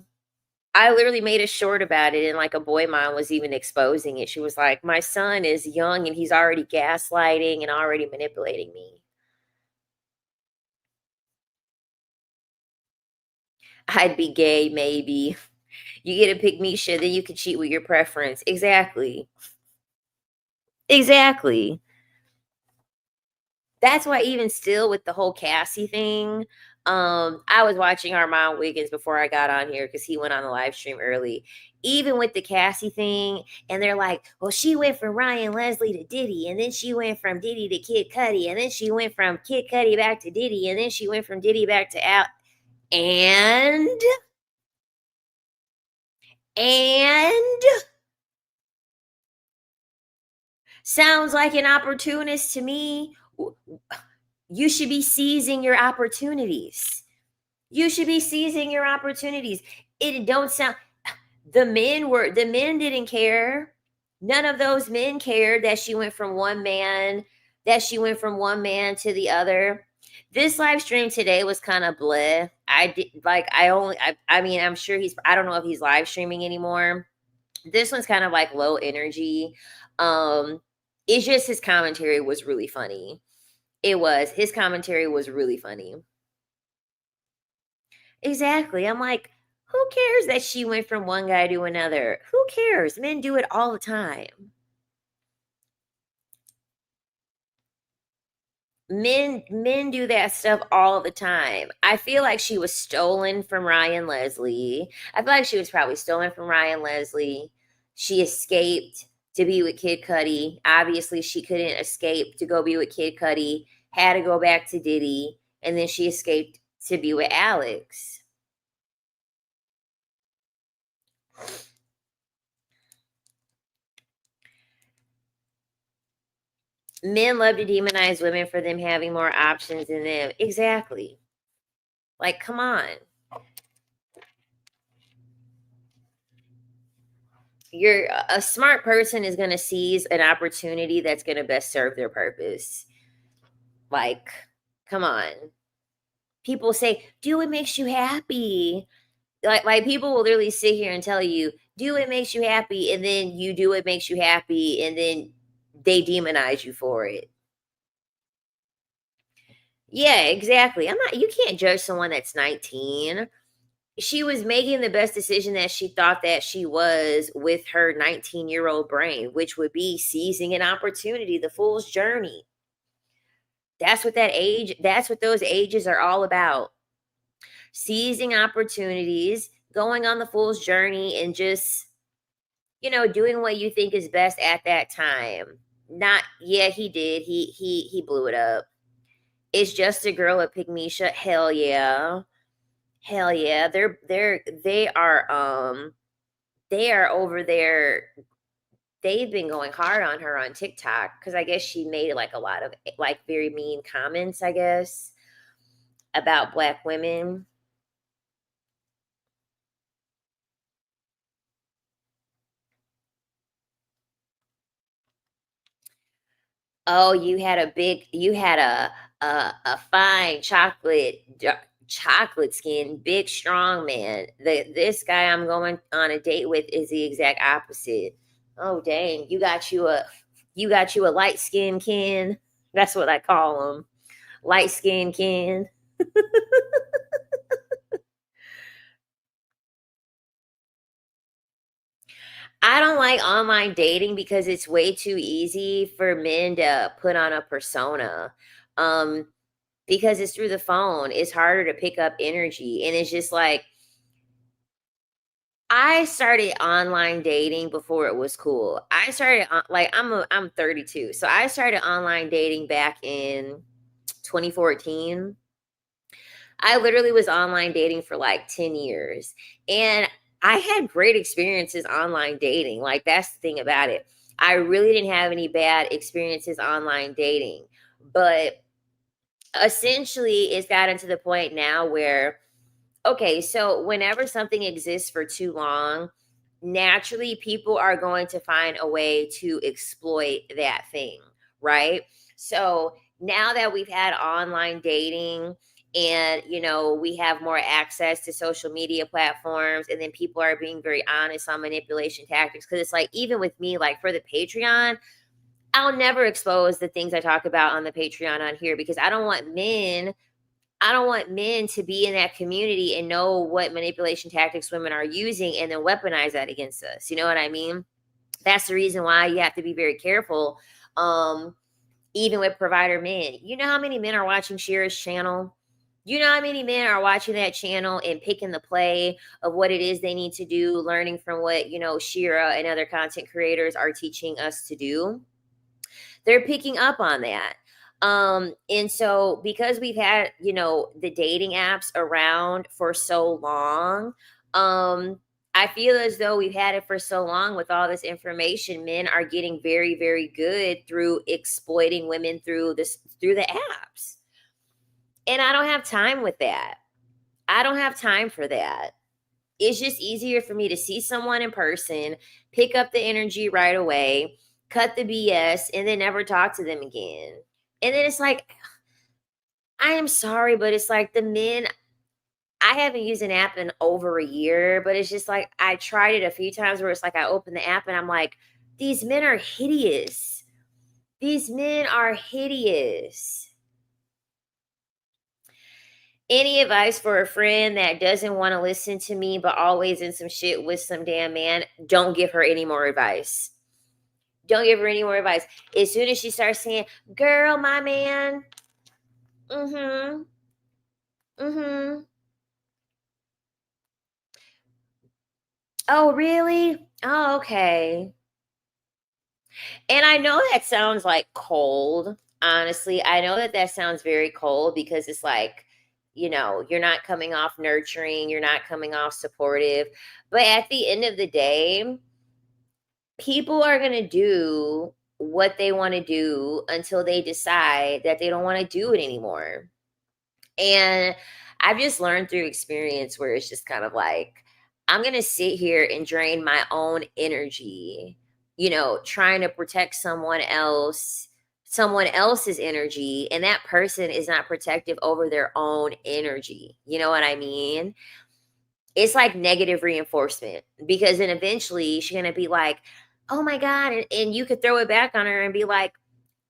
I literally made a short about it, and like a boy mom was even exposing it. She was like, "My son is young and he's already gaslighting and already manipulating me." I'd be gay, maybe. You get a Pygmisha, then you can cheat with your preference. Exactly. Exactly. That's why even still with the whole Cassie thing, I was watching Armand Wiggins before I got on here because he went on the live stream early. Even with the Cassie thing, and they're like, well, she went from Ryan Leslie to Diddy, and then she went from Diddy to Kid Cudi, and then she went from Kid Cudi back to Diddy, and then she went from Diddy back to Al. And sounds like an opportunist to me. You should be seizing your opportunities. You should be seizing your opportunities. It don't sound the men didn't care. None of those men cared that she went from one man to the other. This live stream today was kind of bleh. I did like I mean, I'm sure I don't know if he's live streaming anymore. This one's kind of like low energy. Um it's just his commentary was really funny. His commentary was really funny. Exactly. I'm like, who cares that she went from one guy to another? Who cares? Men do it all the time. Men do that stuff all the time. I feel like she was stolen from Ryan Leslie. I feel like she was probably stolen from Ryan Leslie. She escaped to be with Kid Cudi. Obviously, she couldn't escape to go be with Kid Cudi. Had to go back to Diddy, and then she escaped to be with Alex. Men love to demonize women for them having more options than them. Exactly. Like, come on. A smart person is going to seize an opportunity that's going to best serve their purpose. Like, come on. People say, do what makes you happy. Like people will literally sit here and tell you, do what makes you happy, and then you do what makes you happy, and then they demonize you for it. Yeah, exactly. You can't judge someone that's 19. She was making the best decision that she thought that she was with her 19-year-old brain, which would be seizing an opportunity, the fool's journey. That's what those ages are all about. Seizing opportunities, going on the fool's journey, and just, doing what you think is best at that time. Not, yeah, he did. He blew it up. It's just a girl at Pygmesia. Hell yeah. Hell yeah. They are over there. They've been going hard on her on TikTok because I guess she made like a lot of like very mean comments, I guess, about black women. Oh, you had a fine chocolate skin, big strong man. This guy I'm going on a date with is the exact opposite. Oh dang, you got you a light skin Ken. That's what I call him. Light skin Ken. I don't like online dating because it's way too easy for men to put on a persona. Um, because it's through the phone, it's harder to pick up energy. And it's just like, I started online dating before it was cool. I started like I'm 32. So I started online dating back in 2014. I literally was online dating for like 10 years. And I had great experiences online dating. Like that's the thing about it. I really didn't have any bad experiences online dating. But essentially it's gotten to the point now where, okay, so whenever something exists for too long, naturally people are going to find a way to exploit that thing, right? So now that we've had online dating and we have more access to social media platforms, and then people are being very honest on manipulation tactics, because it's like, even with me, like for the Patreon, I'll never expose the things I talk about on the Patreon on here, because I don't want men to be in that community and know what manipulation tactics women are using and then weaponize that against us. You know what I mean? That's the reason why you have to be very careful. Even with provider men. You know how many men are watching Shira's channel? You know how many men are watching that channel and picking the play of what it is they need to do, learning from what, Shira and other content creators are teaching us to do? They're picking up on that. And so because we've had, the dating apps around for so long, I feel as though we've had it for so long with all this information, men are getting very, very good through exploiting women through the apps. And I don't have time with that. I don't have time for that. It's just easier for me to see someone in person, pick up the energy right away, cut the BS, and then never talk to them again. And then it's like, I am sorry, but it's like the men, I haven't used an app in over a year, but it's just like I tried it a few times where it's like I open the app and I'm like, these men are hideous. These men are hideous. Any advice for a friend that doesn't want to listen to me but always in some shit with some damn man? Don't give her any more advice. Don't give her any more advice. As soon as she starts saying, girl, my man, mm-hmm, mm-hmm. Oh, really? Oh, okay. And I know that sounds like cold. Honestly, I know that that sounds very cold because it's like, you're not coming off nurturing, you're not coming off supportive. But at the end of the day, people are going to do what they want to do until they decide that they don't want to do it anymore. And I've just learned through experience where it's just kind of like, I'm going to sit here and drain my own energy, trying to protect someone else's energy. And that person is not protective over their own energy. You know what I mean? It's like negative reinforcement because then eventually she's going to be like, oh my God. And you could throw it back on her and be like,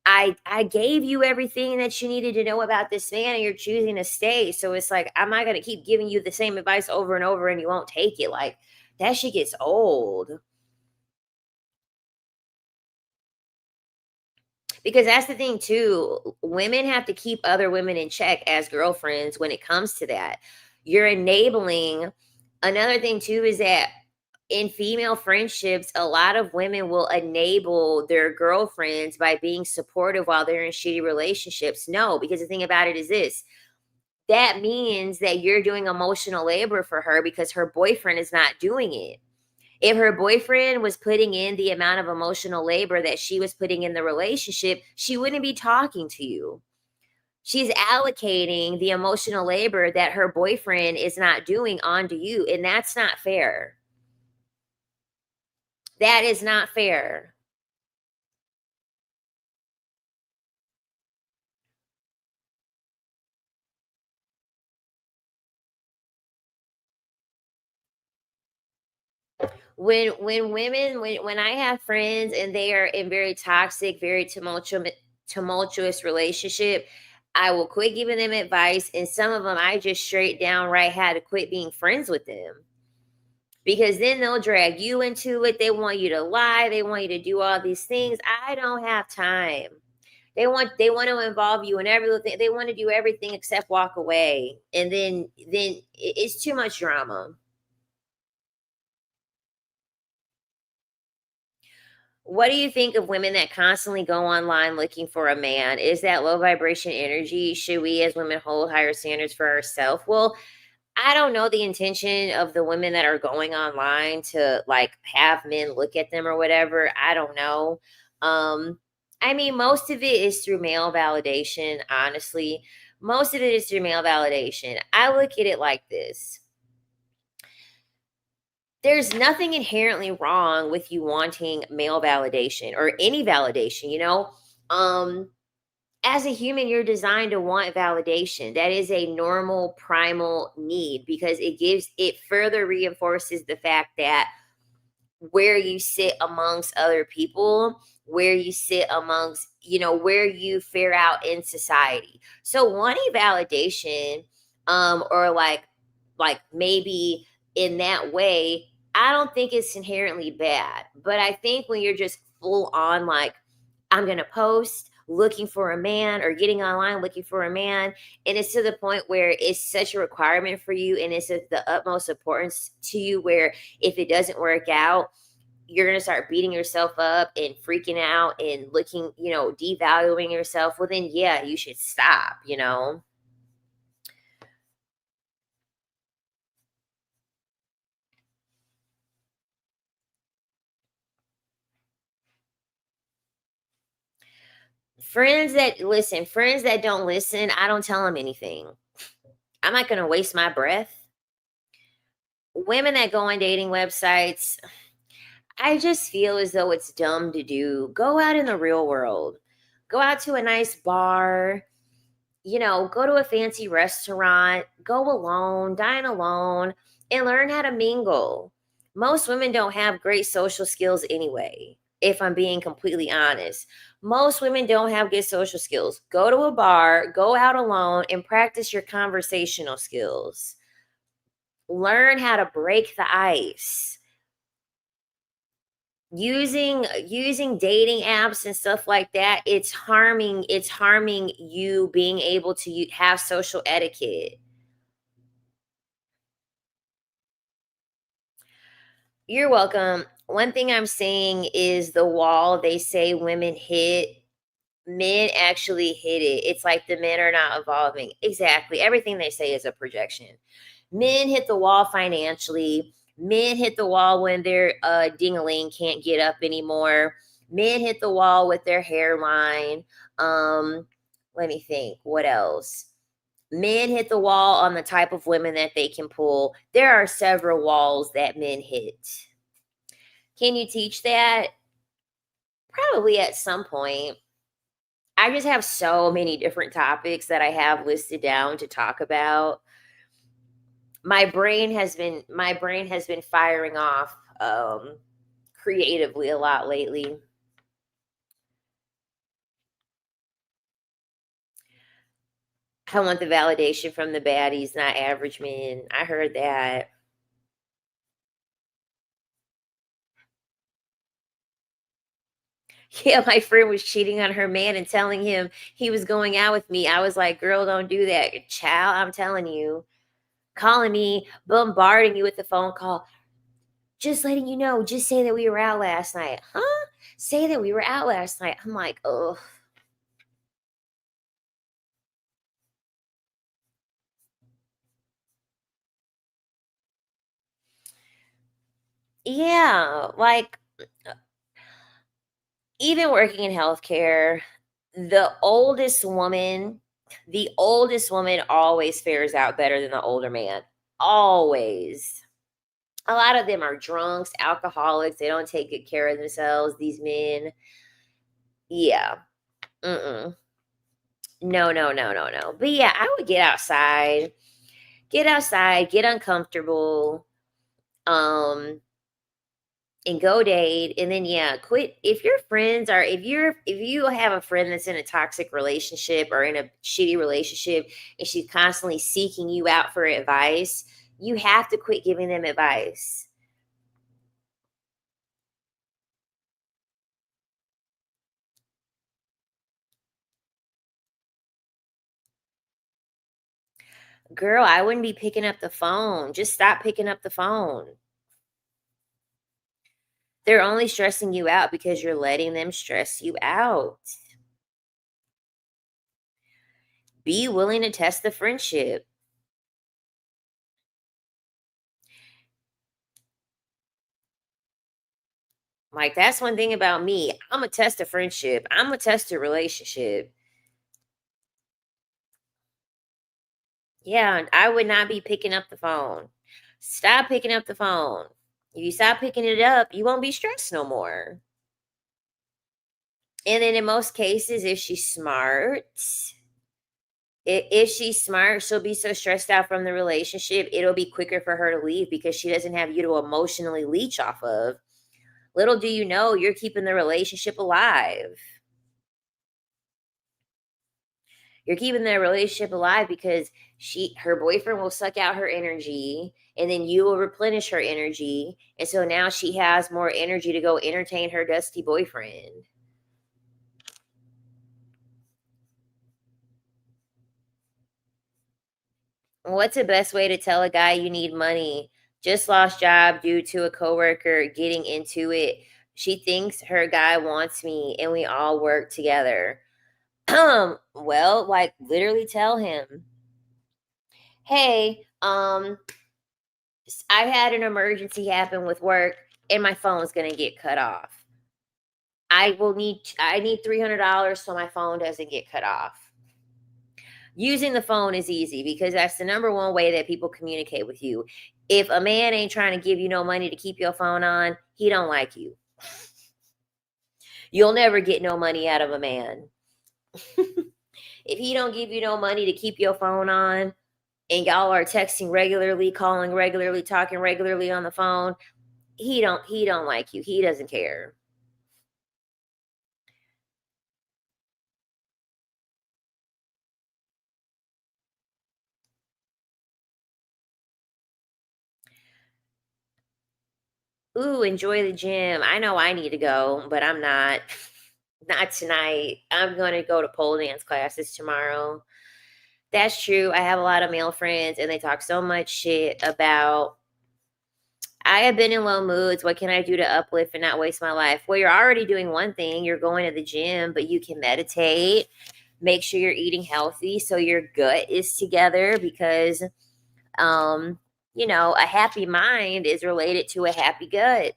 I gave you everything that you needed to know about this man and you're choosing to stay. So it's like, I'm not going to keep giving you the same advice over and over and you won't take it. Like, that shit gets old. Because that's the thing too. Women have to keep other women in check as girlfriends when it comes to that. You're enabling. Another thing too is that in female friendships, a lot of women will enable their girlfriends by being supportive while they're in shitty relationships. No, because the thing about it is this, that means that you're doing emotional labor for her because her boyfriend is not doing it. If her boyfriend was putting in the amount of emotional labor that she was putting in the relationship, she wouldn't be talking to you. She's allocating the emotional labor that her boyfriend is not doing onto you, and that's not fair. That is not fair. When I have friends and they are in very toxic, very tumultuous relationship, I will quit giving them advice, and some of them I just straight downright had to quit being friends with them because then they'll drag you into it. They want you to lie. They want you to do all these things. I don't have time. They want to involve you in everything. They want to do everything except walk away, and then it's too much drama. What do you think of women that constantly go online looking for a man? Is that low vibration energy? Should we as women hold higher standards for ourselves? Well, I don't know the intention of the women that are going online to like have men look at them or whatever. I don't know. Um, I mean, most of it is through male validation, honestly. Most of it is through male validation. I look at it like this. There's nothing inherently wrong with you wanting male validation or any validation. Um, as a human, you're designed to want validation. That is a normal primal need because it further reinforces the fact that where you sit amongst other people, where you sit amongst, where you fare out in society. So wanting validation, or like maybe in that way, I don't think it's inherently bad. But I think when you're just full on like, I'm gonna post looking for a man or getting online looking for a man, and it's to the point where it's such a requirement for you and it's of the utmost importance to you where if it doesn't work out, you're going to start beating yourself up and freaking out and looking, devaluing yourself. Well, then, yeah, you should stop. Friends that don't listen, I don't tell them anything. I'm not going to waste my breath. women that go on dating websites, I just feel as though it's dumb to do. Go out in the real world. Go out to a nice bar, go to a fancy restaurant, go alone, dine alone, and learn how to mingle. Most women don't have great social skills anyway, if I'm being completely honest. Most women don't have good social skills. Go to a bar, go out alone, and practice your conversational skills. Learn how to break the ice. Using dating apps and stuff like that, it's harming you being able to have social etiquette. You're welcome. One thing I'm saying is the wall they say women hit, men actually hit it. It's like the men are not evolving. Exactly. Everything they say is a projection. Men hit the wall financially. Men hit the wall when their ding-a-ling can't get up anymore. Men hit the wall with their hairline. Um, Let me think. What else? Men hit the wall on the type of women that they can pull. There are several walls that men hit. Can you teach that? Probably at some point. I just have so many different topics that I have listed down to talk about. My brain has been firing off creatively a lot lately. I want the validation from the baddies, not average men. I heard that. Yeah, my friend was cheating on her man and telling him he was going out with me. I was like, girl, don't do that. Child, I'm telling you. Calling me, bombarding you with the phone call. Just letting you know, just say that we were out last night. Huh? Say that we were out last night. I'm like, oh, yeah. Like, even working in healthcare, the oldest woman, the oldest woman always fares out better than the older man. Always. A lot of them are drunks, alcoholics. They don't take good care of themselves. These men, yeah. Mm-mm. No, no, no, no, no. But yeah, I would get outside, get uncomfortable, um, and go date, and then yeah, quit. If you have a friend that's in a toxic relationship or in a shitty relationship, and she's constantly seeking you out for advice, you have to quit giving them advice. Girl, I wouldn't be picking up the phone. Just stop picking up the phone. They're only stressing you out because you're letting them stress you out. Be willing to test the friendship. Like, that's one thing about me. I'm going to test a friendship. I'm going to test a relationship. Yeah, I would not be picking up the phone. Stop picking up the phone. If you stop picking it up, you won't be stressed no more. And then in most cases, if she's smart, she'll be so stressed out from the relationship, it'll be quicker for her to leave because she doesn't have you to emotionally leech off of. Little do you know, you're keeping the relationship alive. You're keeping the relationship alive because her boyfriend will suck out her energy, and then you will replenish her energy. And so now she has more energy to go entertain her dusty boyfriend. What's the best way to tell a guy you need money? Just lost job due to a coworker getting into it. She thinks her guy wants me and we all work together. Well, like literally tell him, "Hey, I had an emergency happen with work and my phone's going to get cut off. I need $300 so my phone doesn't get cut off." Using the phone is easy because that's the number one way that people communicate with you. If a man ain't trying to give you no money to keep your phone on, he don't like you. You'll never get no money out of a man. If he don't give you no money to keep your phone on, and y'all are texting regularly, calling regularly, talking regularly on the phone, he don't like you. He doesn't care. Ooh, enjoy the gym. I know I need to go, but I'm not. Not tonight. I'm going to go to pole dance classes tomorrow. That's true. I have a lot of male friends and they talk so much shit about I have been in low moods. What can I do to uplift and not waste my life? Well, you're already doing one thing. You're going to the gym, but you can meditate. Make sure you're eating healthy so your gut is together because um a happy mind is related to a happy gut.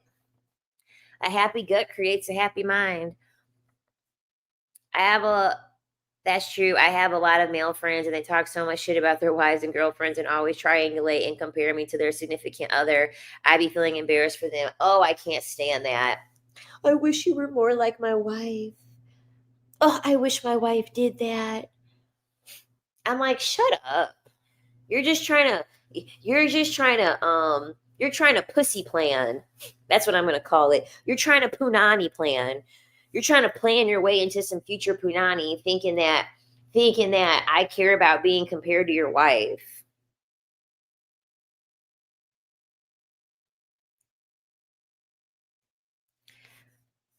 A happy gut creates a happy mind. I have a That's true. I have a lot of male friends and they talk so much shit about their wives and girlfriends and always triangulate and compare me to their significant other. I be feeling embarrassed for them. Oh, I can't stand that. I wish you were more like my wife. Oh, I wish my wife did that. I'm like, shut up. You're just trying to you're trying to pussy plan. That's what I'm gonna call it. You're trying to punani plan. You're trying to plan your way into some future punani, thinking that I care about being compared to your wife.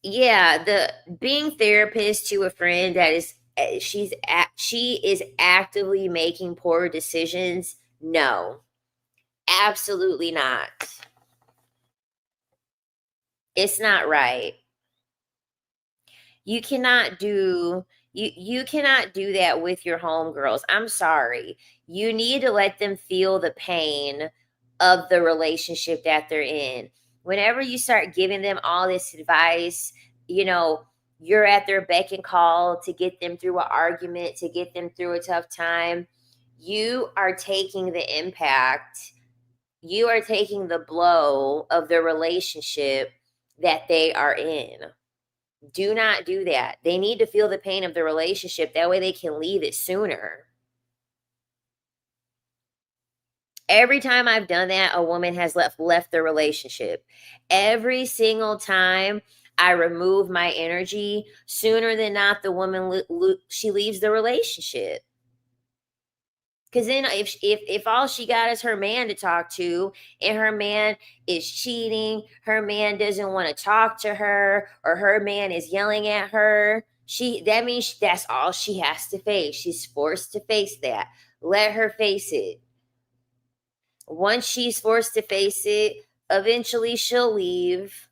Yeah, the being therapist to a friend that is she is actively making poor decisions. No, absolutely not. It's not right. You cannot do you cannot do that with your homegirls. I'm sorry. You need to let them feel the pain of the relationship that they're in. Whenever you start giving them all this advice, you know, you're at their beck and call to get them through an argument, to get them through a tough time. You are taking the impact. You are taking the blow of the relationship that they are in. Do not do that. They need to feel the pain of the relationship. That way they can leave it sooner. Every time I've done that, a woman has left the relationship. Every single time I remove my energy, sooner than not, the woman she leaves the relationship. Because then, if all she got is her man to talk to, and her man is cheating, her man doesn't want to talk to her, or her man is yelling at her, that means that's all she has to face. She's forced to face that. Let her face it. Once she's forced to face it, eventually she'll leave.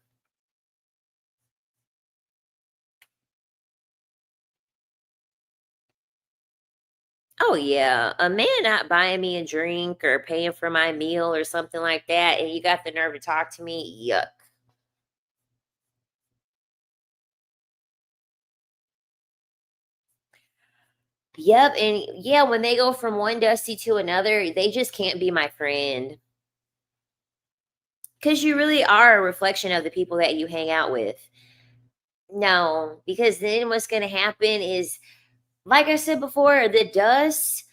Oh yeah, a man not buying me a drink or paying for my meal or something like that, and you got the nerve to talk to me, yuck. Yep, and yeah, when they go from one dusty to another, they just can't be my friend. Because you really are a reflection of the people that you hang out with. No, because then what's going to happen is, like I said before, the dust,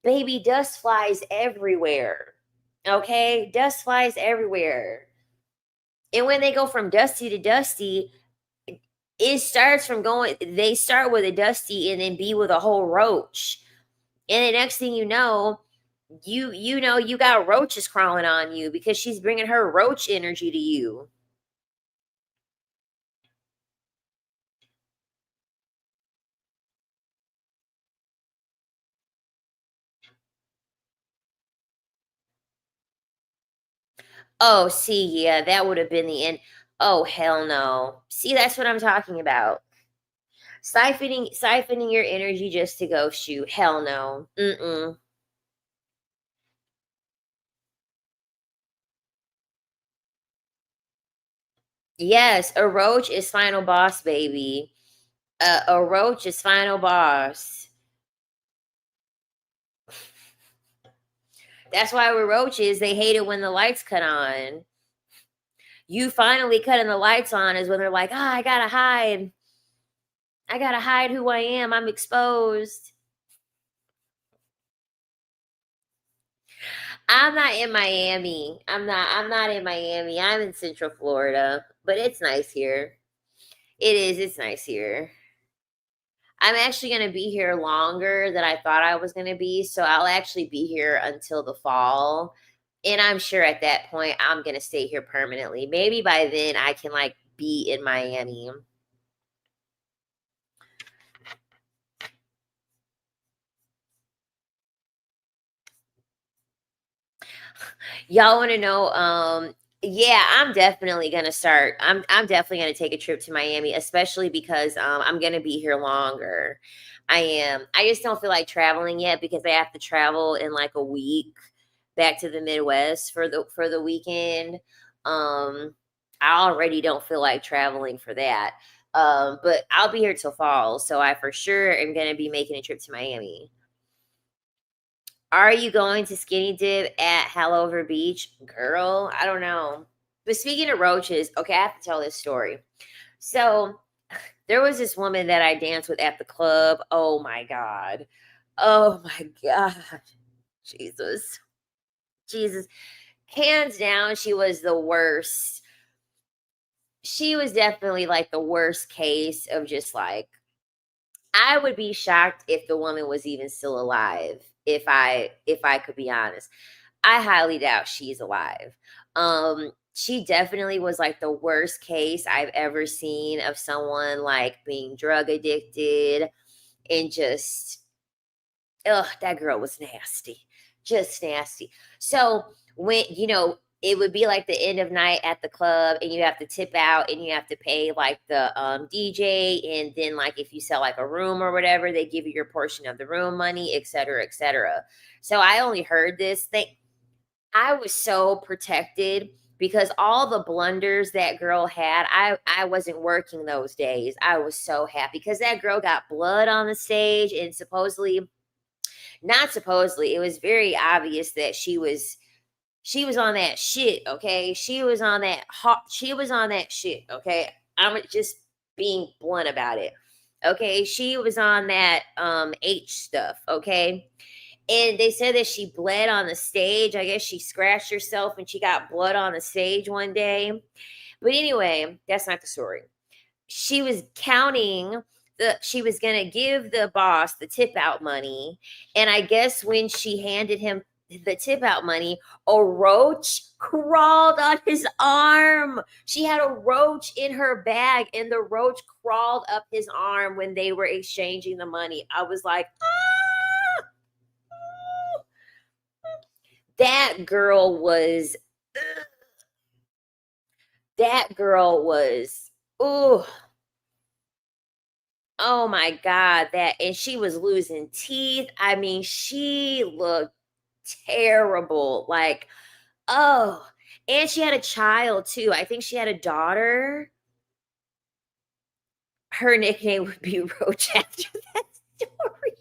baby, dust flies everywhere. Okay? Dust flies everywhere. And when they go from dusty to dusty, it starts from going, they start with a dusty and then be with a whole roach. And the next thing you know, you got roaches crawling on you because she's bringing her roach energy to you. Oh, see, yeah, that would have been the end. Oh, hell no. See, that's what I'm talking about. Siphoning your energy just to go shoot. Hell no. Mm-mm. Yes, a roach is final boss, baby. A roach is final boss. That's why with roaches, they hate it when the lights cut on. You finally cutting the lights on is when they're like, I gotta hide. I gotta hide who I am. I'm exposed. I'm not in Miami. I'm not in Miami. I'm in Central Florida. But it's nice here. It is, it's nice here. I'm actually gonna be here longer than I thought I was gonna be. So I'll actually be here until the fall. And I'm sure at that point I'm gonna stay here permanently. Maybe by then I can like be in Miami. Y'all want to know? Yeah, I'm definitely gonna start. I'm definitely gonna take a trip to Miami, especially because I'm gonna be here longer. I am. I just don't feel like traveling yet because I have to travel in like a week back to the Midwest for the weekend. I already don't feel like traveling for that. But I'll be here till fall, so I for sure am gonna be making a trip to Miami. Are you going to skinny dip at Hallover Beach? Girl, I don't know. But speaking of roaches, okay, I have to tell this story. So there was this woman that I danced with at the club. Oh my God. Oh my God. Jesus. Jesus. Hands down, she was the worst. She was definitely like the worst case of just like, I would be shocked if the woman was even still alive, if I could be honest. I highly doubt she's alive. She definitely was like the worst case I've ever seen of someone like being drug addicted and just, ugh, that girl was nasty, just nasty. So when it would be like the end of night at the club, and you have to tip out, and you have to pay like the DJ, and then like if you sell like a room or whatever, they give you your portion of the room money, etc., etc. So I only heard this thing. I was so protected because all the blunders that girl had, I wasn't working those days. I was so happy because that girl got blood on the stage, and supposedly, not supposedly, it was very obvious that she was on that shit, okay? She was on that shit, okay? I'm just being blunt about it. Okay, she was on that H stuff, okay? And they said that she bled on the stage. I guess she scratched herself and she got blood on the stage one day. But anyway, that's not the story. She was counting she was going to give the boss the tip out money. And I guess when she handed him the tip out money, a roach crawled on his arm. She had a roach in her bag, and the roach crawled up his arm when they were exchanging the money. I was like, ah! That girl was, that girl was, oh, oh my God, that, and she was losing teeth. I mean, she looked terrible. Like, oh, and she had a child too. I think she had a daughter. Her nickname would be Roach after that story.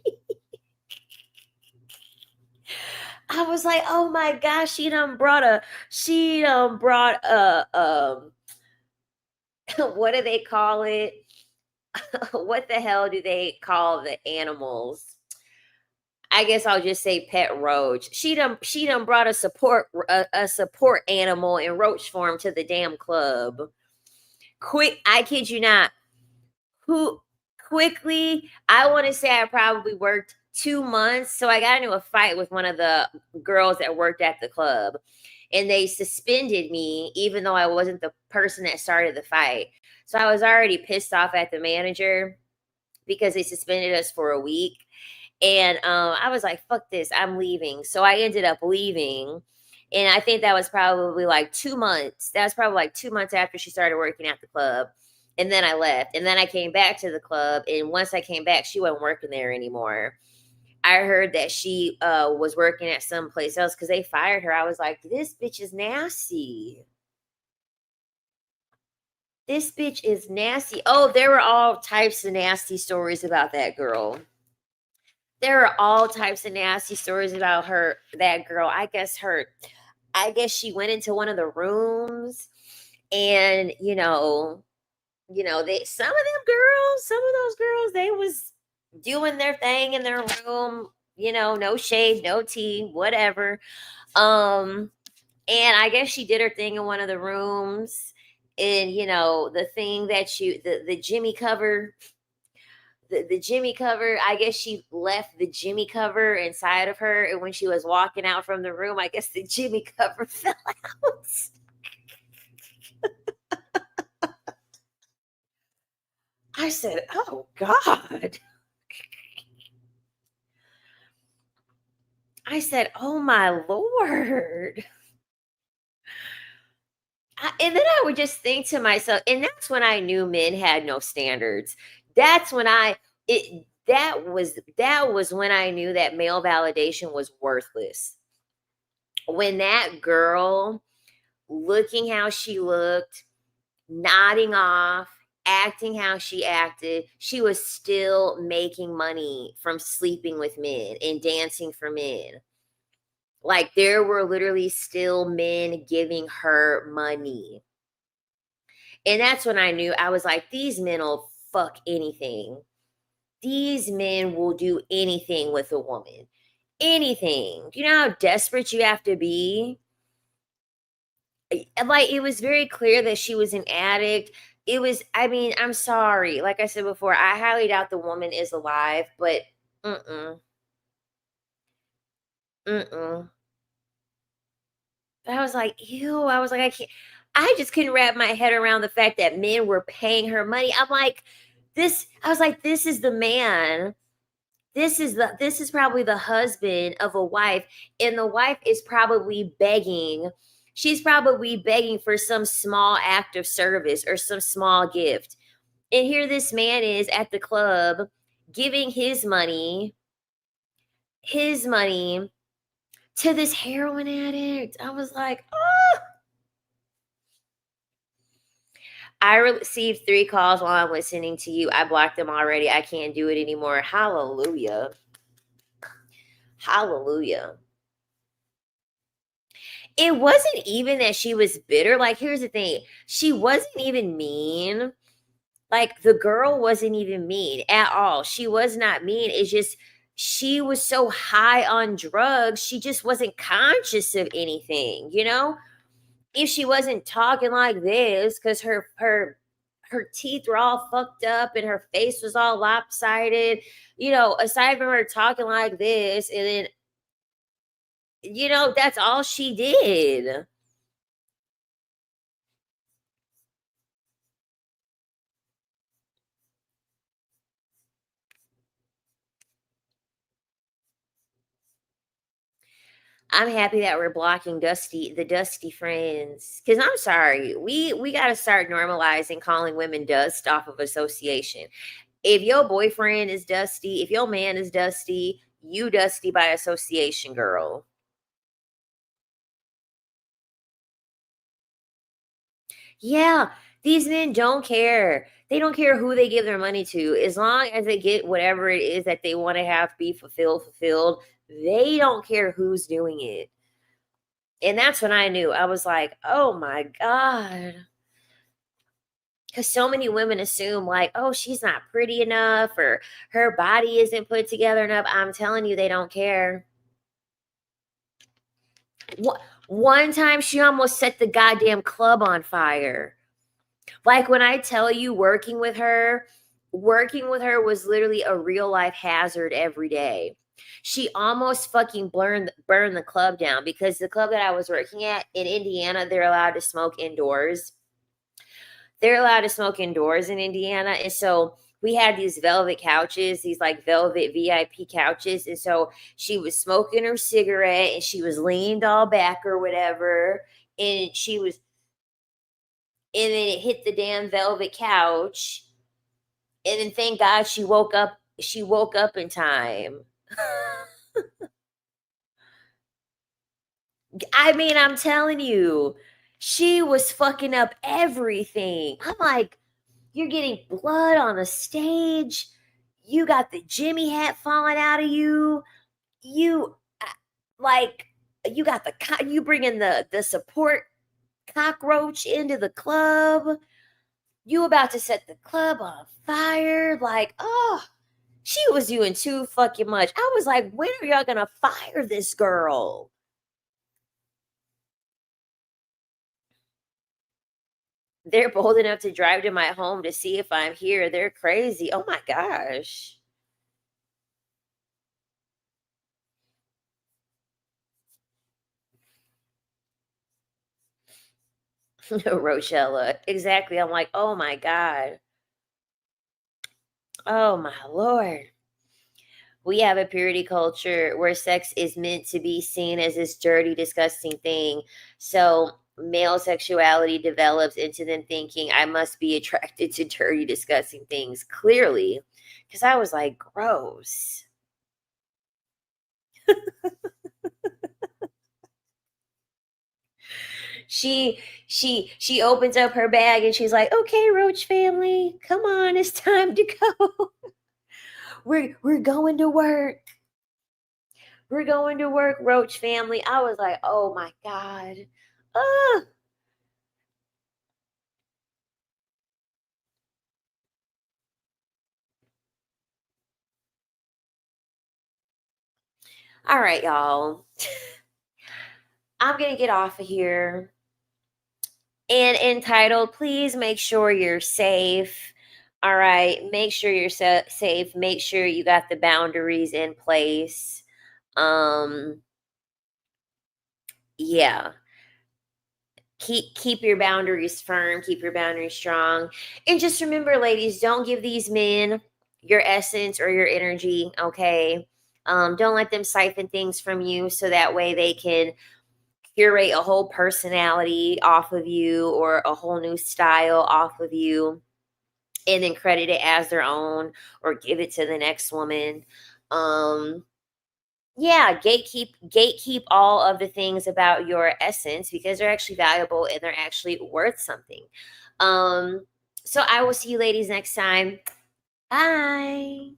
I was like, oh my gosh, she done brought a what do they call it? What the hell do they call the animals? I guess I'll just say pet roach. She done brought a support animal in roach form to the damn club. Quick, I kid you not. Who quickly, I want to say I probably worked 2 months. So I got into a fight with one of the girls that worked at the club, and they suspended me even though I wasn't the person that started the fight. So I was already pissed off at the manager because they suspended us for a week. And I was like, fuck this, I'm leaving. So I ended up leaving. And I think that was probably like 2 months. That was probably like 2 months after she started working at the club. And then I left. And then I came back to the club. And once I came back, she wasn't working there anymore. I heard that she was working at someplace else because they fired her. I was like, this bitch is nasty. This bitch is nasty. Oh, there were all types of nasty stories about that girl. there are all types of nasty stories about that girl. I guess she went into one of the rooms, and some of those girls, they was doing their thing in their room, no shade, no tea, whatever. And I guess she did her thing in one of the rooms, and the thing that the Jimmy cover, the Jimmy cover, I guess she left the Jimmy cover inside of her, and when she was walking out from the room, I guess the Jimmy cover fell out. I said, "Oh God." I said, "Oh my Lord." And then I would just think to myself, and that's when I knew men had no standards. That's when that was when I knew that male validation was worthless. When that girl, looking how she looked, nodding off, acting how she acted, she was still making money from sleeping with men and dancing for men. Like, there were literally still men giving her money. And that's when I knew, I was like, these men will fuck anything. These men will do anything with a woman. Anything. Do you know how desperate you have to be? Like, it was very clear that she was an addict. I'm sorry. Like I said before, I highly doubt the woman is alive, but mm-mm. Mm-mm. I was like, ew. I was like, I just couldn't wrap my head around the fact that men were paying her money. I was like, this is the man. This is probably the husband of a wife, and the wife is probably begging. She's probably begging for some small act of service or some small gift. And here this man is at the club giving his money to this heroin addict. I was like, oh. I received 3 calls while I'm listening to you. I blocked them already. I can't do it anymore. Hallelujah. Hallelujah. It wasn't even that she was bitter. Like, here's the thing. She wasn't even mean. Like, the girl wasn't even mean at all. She was not mean. It's just she was so high on drugs, she just wasn't conscious of anything, If she wasn't talking like this, because her teeth were all fucked up and her face was all lopsided, aside from her talking like this, and then that's all she did. I'm happy that we're blocking the dusty friends. Cause I'm sorry, we got to start normalizing calling women dust off of association. If your boyfriend is dusty, if your man is dusty, you dusty by association, girl. Yeah, these men don't care. They don't care who they give their money to. As long as they get whatever it is that they want to have be fulfilled, they don't care who's doing it. And that's when I knew. I was like, oh my God. Because so many women assume, like, oh, she's not pretty enough or her body isn't put together enough. I'm telling you, they don't care. One time she almost set the goddamn club on fire. Like, when I tell you, working with her was literally a real life hazard every day. She almost fucking burned the club down, because the club that I was working at in Indiana, they're allowed to smoke indoors. They're allowed to smoke indoors in Indiana. And so we had these velvet couches, these like velvet VIP couches. And so she was smoking her cigarette and she was leaned all back or whatever. And and then it hit the damn velvet couch. And then thank God she woke up. She woke up in time. I'm telling you, she was fucking up everything. I'm like, you're getting blood on the stage. You got the Jimmy hat falling out of you. You like you got you bringing the support cockroach into the club. You about to set the club on fire. Like, oh, she was doing too fucking much. I was like, when are y'all gonna fire this girl? They're bold enough to drive to my home to see if I'm here. They're crazy. Oh my gosh. Rochella. Exactly. I'm like, oh my God. Oh my Lord. We have a purity culture where sex is meant to be seen as this dirty, disgusting thing. So male sexuality develops into them thinking, I must be attracted to dirty, disgusting things. Clearly. Because I was like, gross. She opens up her bag and she's like, okay, Roach family, come on, it's time to go. We're going to work. We're going to work, Roach family. I was like, oh my God. Ugh. All right, y'all. I'm gonna get off of here. And entitled, please make sure you're safe. All right, make sure you're safe. Make sure you got the boundaries in place. Um, yeah. Keep your boundaries firm, keep your boundaries strong. And just remember, ladies, don't give these men your essence or your energy, okay? Don't let them siphon things from you so that way they can curate a whole personality off of you or a whole new style off of you and then credit it as their own or give it to the next woman. Um, yeah, gatekeep all of the things about your essence because they're actually valuable and they're actually worth something. So I will see you ladies next time. Bye.